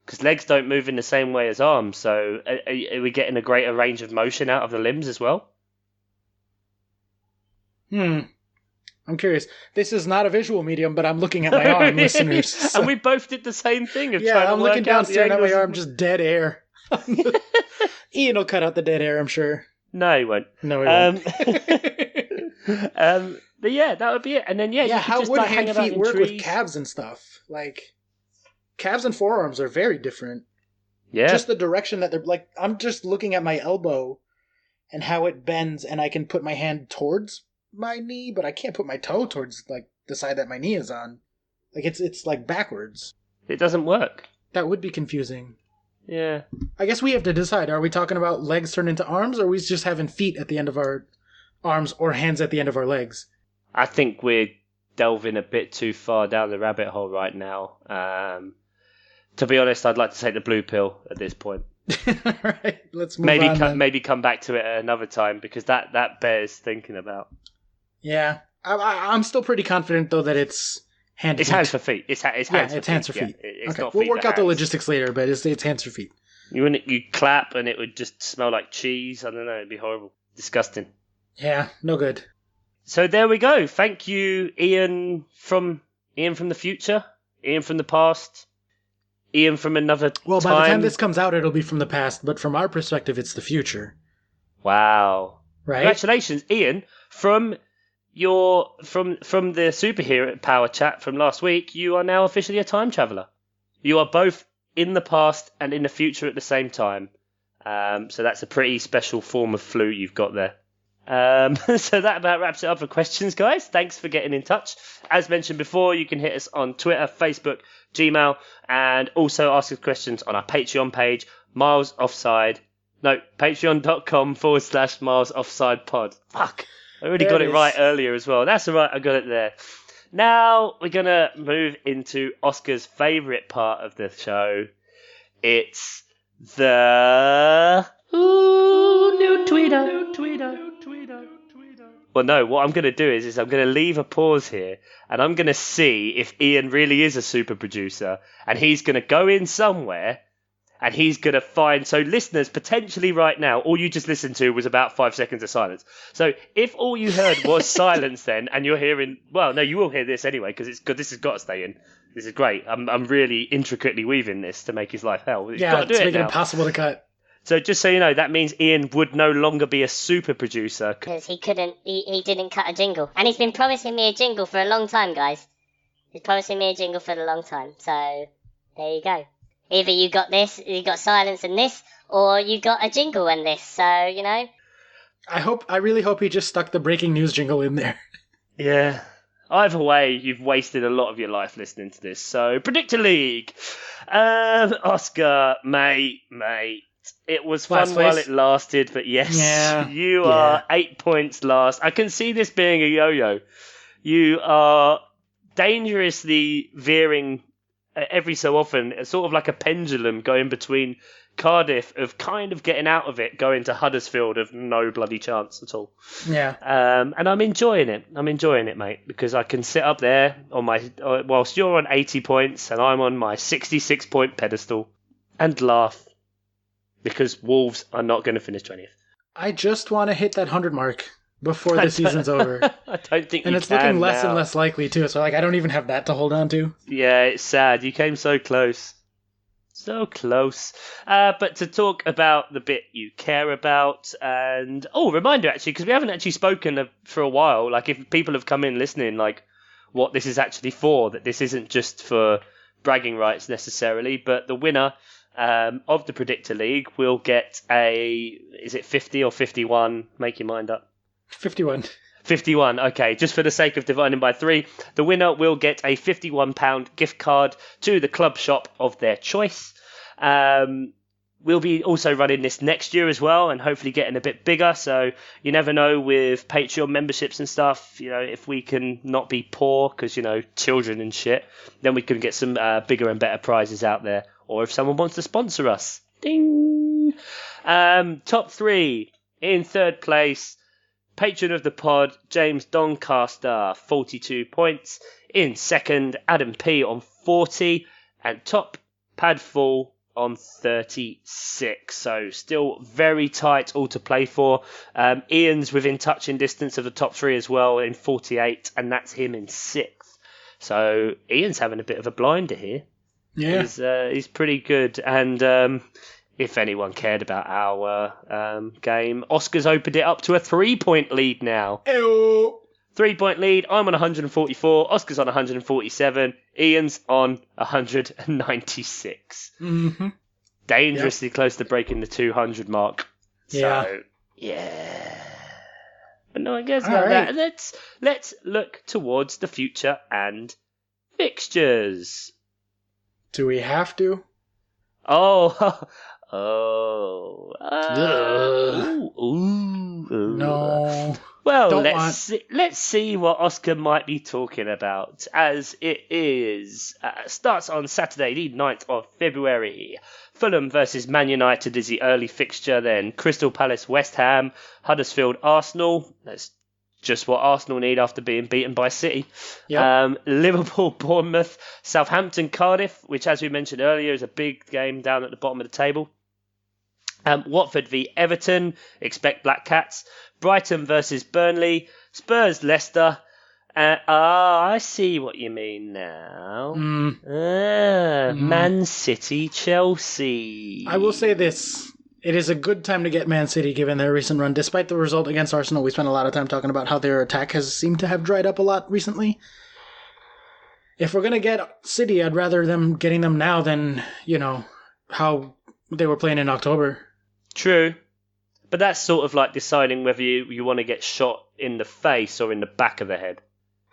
Because legs don't move in the same way as arms, so are we getting a greater range of motion out of the limbs as well? I'm curious. This is not a visual medium, but I'm looking at my arm, listeners. So. And we both did the same thing. I'm looking down, staring at my arm, just dead air. Ian will cut out the dead air, I'm sure. No, he won't. No, he won't. But yeah, that would be it. And then how just, would like, hand feet work trees. with calves and stuff? Like, calves and forearms are very different. Yeah. Just the direction that they're like. I'm just looking at my elbow and how it bends, and I can put my hand towards my knee, but I can't put my toe towards like the side that my knee is on. Like it's like backwards. It doesn't work. That would be confusing. Yeah. I guess we have to decide. Are we talking about legs turned into arms, or are we just having feet at the end of our arms or hands at the end of our legs? I think we're delving a bit too far down the rabbit hole right now. To be honest, I'd like to take the blue pill at this point. All right, let's move on. Maybe come back to it at another time, because that bears thinking about. Yeah. I'm still pretty confident, though, that it's hand It's feet. hands for feet. It's hands hands for feet. It's okay. not We'll feet work for out the hands. logistics later, but it's hands for feet. You clap and it would just smell like cheese. I don't know. It'd be horrible. Disgusting. Yeah, no good. So there we go. Thank you, Ian from the future, Ian from the past, Ian from another time. Well, by the time this comes out, it'll be from the past, but from our perspective, it's the future. Wow. Right? Congratulations, Ian, from the superhero power chat from last week. You are now officially a time traveller. You are both in the past and in the future at the same time. So that's a pretty special form of flu you've got there. So that about wraps it up for questions, guys. Thanks for getting in touch. As mentioned before, you can hit us on Twitter, Facebook, Gmail, and also ask us questions on our Patreon page, patreon.com/Miles Offside Pod. Fuck, I already got it right earlier as well. That's all right, I got it there. Now we're going to move into Oscar's favourite part of the show. It's the... new tweeter. Well, no, what I'm going to do is I'm going to leave a pause here, and I'm going to see if Ian really is a super producer, and he's going to go in somewhere, and he's going to find... So listeners, potentially right now, all you just listened to was about 5 seconds of silence. So if all you heard was silence then, and you're hearing... Well, no, you will hear this anyway, because it's good. This has got to stay in. This is great. I'm really intricately weaving this to make his life hell. It's got to do it's it making now. it impossible to cut. So just so you know, that means Ian would no longer be a super producer. Because he didn't cut a jingle. And he's been promising me a jingle for a long time, guys. He's promising me a jingle for a long time. So, there you go. Either you got this, you got silence and this, or you got a jingle and this. So, you know. I really hope he just stuck the breaking news jingle in there. Yeah. Either way, you've wasted a lot of your life listening to this. So, Predictor League. Oscar, mate. It was fun while it lasted, but yes, you are 8 points last. I can see this being a yo-yo. You are dangerously veering every so often, sort of like a pendulum going between Cardiff of kind of getting out of it, going to Huddersfield of no bloody chance at all. Yeah. And I'm enjoying it. I'm enjoying it, mate, because I can sit up there on my whilst you're on 80 points and I'm on my 66-point pedestal and laugh. Because Wolves are not going to finish 20th. I just want to hit that 100 mark before the season's over. I don't think and it's looking less and less likely, too. So I don't even have that to hold on to. Yeah, it's sad. You came so close. So close. But to talk about the bit you care about, and... Oh, reminder, actually, because we haven't actually spoken for a while. Like, if people have come in listening, like, what this is actually for, that this isn't just for bragging rights necessarily, but the winner... of the Predictor League will get is it 50 or 51? Make your mind up. 51. 51, okay. Just for the sake of dividing by 3, the winner will get a £51 gift card to the club shop of their choice. We'll be also running this next year as well and hopefully getting a bit bigger. So you never know with Patreon memberships and stuff, you know, if we can not be poor because, you know, children and shit, then we can get some bigger and better prizes out there. Or if someone wants to sponsor us. Ding! Top 3. In third place, patron of the pod, James Doncaster, 42 points. In second, Adam P on 40. And top, Padful on 36. So still very tight, all to play for. Ian's within touching distance of the top 3 as well in 48. And that's him in 6th. So Ian's having a bit of a blinder here. Yeah, he's pretty good, and if anyone cared about our game, Oscar's opened it up to a 3-point lead now. Ew. 3-point lead. I'm on 144. Oscar's on 147. Ian's on 196. Mm-hmm. Dangerously close to breaking the 200 mark. Yeah. So yeah. But no one cares about that. Let's look towards the future and fixtures. Do we have to? No. Well, let's see what Oscar might be talking about, as it starts on Saturday, the 9th of February. Fulham versus Man United is the early fixture, then Crystal Palace, West Ham, Huddersfield, Arsenal. Let's just what Arsenal need after being beaten by City. Yep. Liverpool, Bournemouth, Southampton, Cardiff, which, as we mentioned earlier, is a big game down at the bottom of the table. Watford v Everton, expect Black Cats. Brighton versus Burnley. Spurs, Leicester. I see what you mean now. Man City, Chelsea. I will say this. It is a good time to get Man City given their recent run. Despite the result against Arsenal, we spent a lot of time talking about how their attack has seemed to have dried up a lot recently. If we're going to get City, I'd rather them getting them now than, how they were playing in October. True. But that's sort of like deciding whether you want to get shot in the face or in the back of the head.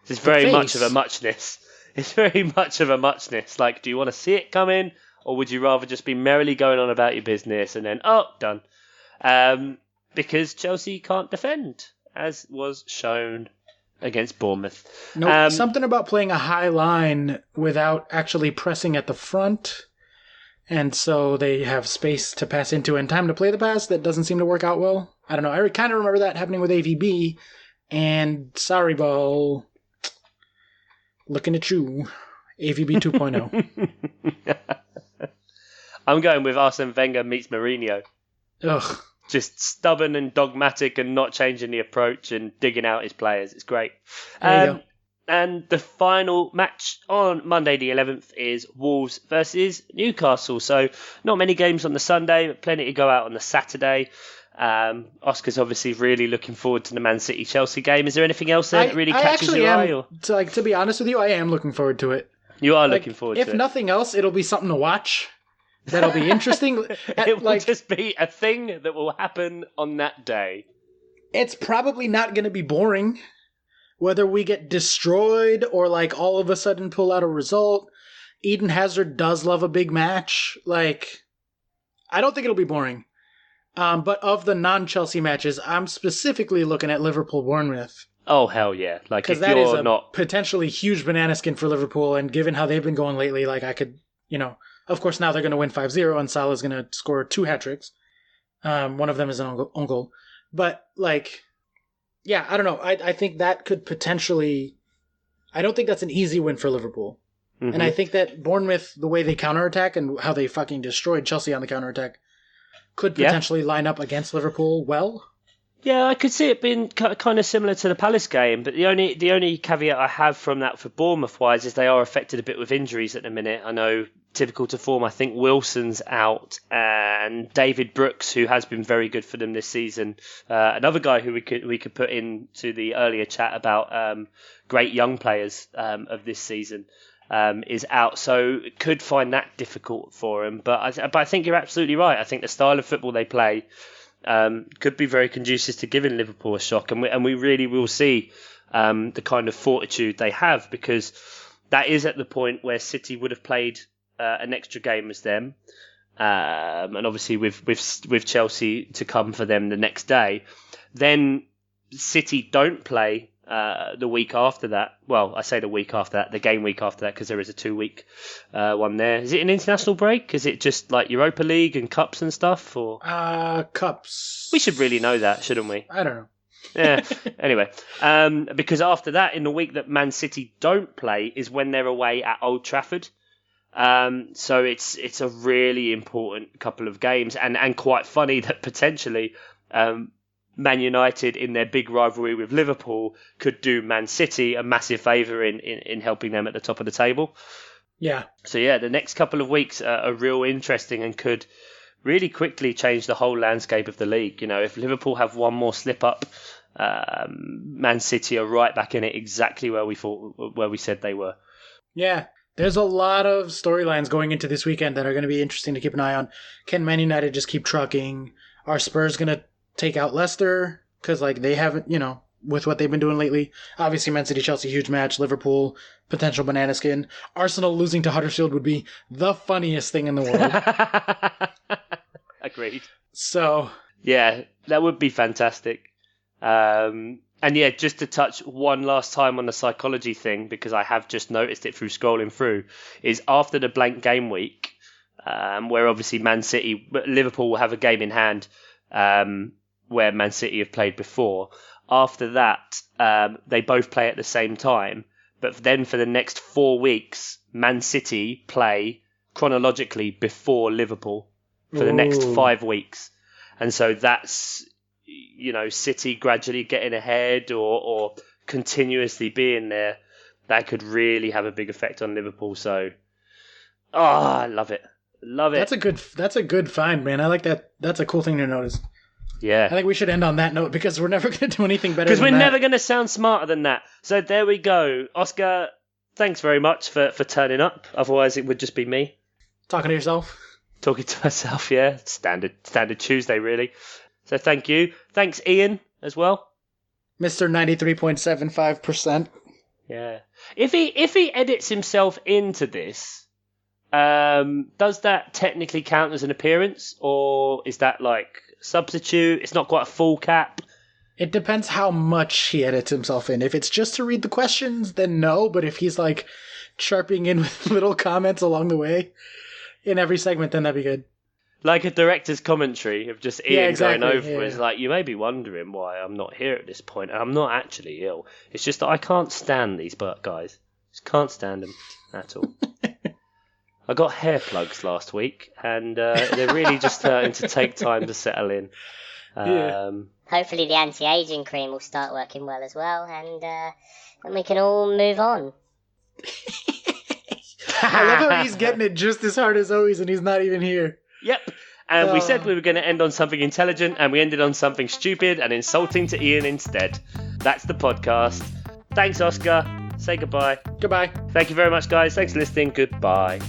It's very much of a muchness. It's very much of a muchness. Like, do you want to see it coming, or would you rather just be merrily going on about your business and then, done? Because Chelsea can't defend, as was shown against Bournemouth. No, something about playing a high line without actually pressing at the front. And so they have space to pass into and time to play the pass. That doesn't seem to work out well. I don't know. I kind of remember that happening with AVB and Sarriball. Looking at you. AVB 2.0. I'm going with Arsene Wenger meets Mourinho. Ugh. Just stubborn and dogmatic and not changing the approach and digging out his players. It's great. There you go. And the final match on Monday the 11th is Wolves versus Newcastle. So not many games on the Sunday, but plenty to go out on the Saturday. Oscar's obviously really looking forward to the Man City-Chelsea game. Is there anything else there that really catches your eye? Or? To be honest with you, I am looking forward to it. You are looking forward to it? If nothing else, it'll be something to watch. That'll be interesting. It will just be a thing that will happen on that day. It's probably not going to be boring. Whether we get destroyed or all of a sudden pull out a result. Eden Hazard does love a big match. I don't think it'll be boring. But of the non-Chelsea matches, I'm specifically looking at Liverpool-Bournemouth. Oh, hell yeah. Because that is a potentially huge banana skin for Liverpool, and given how they've been going lately, I could, of course now they're going to win 5-0, and Salah's going to score 2 hat-tricks. One of them is an own goal. But, yeah, I don't know. I think that could potentially... I don't think that's an easy win for Liverpool. Mm-hmm. And I think that Bournemouth, the way they counterattack and how they fucking destroyed Chelsea on the counterattack, could potentially line up against Liverpool well. Yeah, I could see it being kind of similar to the Palace game, but the only caveat I have from that for Bournemouth-wise is they are affected a bit with injuries at the minute. I know, typical to form, I think Wilson's out, and David Brooks, who has been very good for them this season, another guy who we could put into the earlier chat about great young players of this season, is out, so could find that difficult for him. But I think you're absolutely right. I think the style of football they play could be very conducive to giving Liverpool a shock, and we really will see the kind of fortitude they have, because that is at the point where City would have played an extra game as them, and obviously with Chelsea to come for them the next day. Then City don't play the week after that. Well, I say the week after that, the game week after that, because there is a 2-week one there. Is it an international break? Is it just Europa League and cups and stuff? Or cups. We should really know that, shouldn't we? I don't know. Yeah. Anyway, because after that, in the week that Man City don't play, is when they're away at Old Trafford. So it's a really important couple of games, and quite funny that potentially Man United, in their big rivalry with Liverpool, could do Man City a massive favour in helping them at the top of the table. Yeah. So yeah, the next couple of weeks are real interesting and could really quickly change the whole landscape of the league. If Liverpool have one more slip up, Man City are right back in it, exactly where we said they were. Yeah. There's a lot of storylines going into this weekend that are going to be interesting to keep an eye on. Can Man United just keep trucking? Are Spurs going to take out Leicester? Because they haven't, with what they've been doing lately. Obviously, Man City, Chelsea, huge match. Liverpool, potential banana skin. Arsenal losing to Huddersfield would be the funniest thing in the world. Agreed. So. Yeah, that would be fantastic. And yeah, just to touch one last time on the psychology thing, because I have just noticed it through scrolling through, is after the blank game week, where obviously Liverpool will have a game in hand, where Man City have played before. After that, they both play at the same time. But then for the next 4 weeks, Man City play chronologically before Liverpool for the next 5 weeks. And so that's, City gradually getting ahead or continuously being there. That could really have a big effect on Liverpool. So, I love it. Love it. That's a good find, man. I like that. That's a cool thing to notice. Yeah. I think we should end on that note because we're never going to do anything better than that. Because we're never going to sound smarter than that. So there we go. Oscar, thanks very much for turning up. Otherwise, it would just be me. Talking to yourself? Talking to myself, yeah. Standard Tuesday, really. So thank you. Thanks, Ian, as well. Mr. 93.75%. Yeah. If he edits himself into this, does that technically count as an appearance? Or is that like substitute? It's not quite a full cap. It depends how much he edits himself in. If it's just to read the questions, then no. But if he's like chirping in with little comments along the way in every segment, then that'd be good. Like a director's commentary of just Ian going over. It's like, you may be wondering why I'm not here at this point. And I'm not actually ill. It's just that I can't stand these guys. Just can't stand them at all. I got hair plugs last week, and they're really just starting to take time to settle in. Hopefully the anti-aging cream will start working well as well, and then we can all move on. I love how he's getting it just as hard as always, and he's not even here. Yep. And we said we were going to end on something intelligent, and we ended on something stupid and insulting to Ian instead. That's the podcast. Thanks, Oscar. Say goodbye. Goodbye. Thank you very much, guys. Thanks for listening. Goodbye.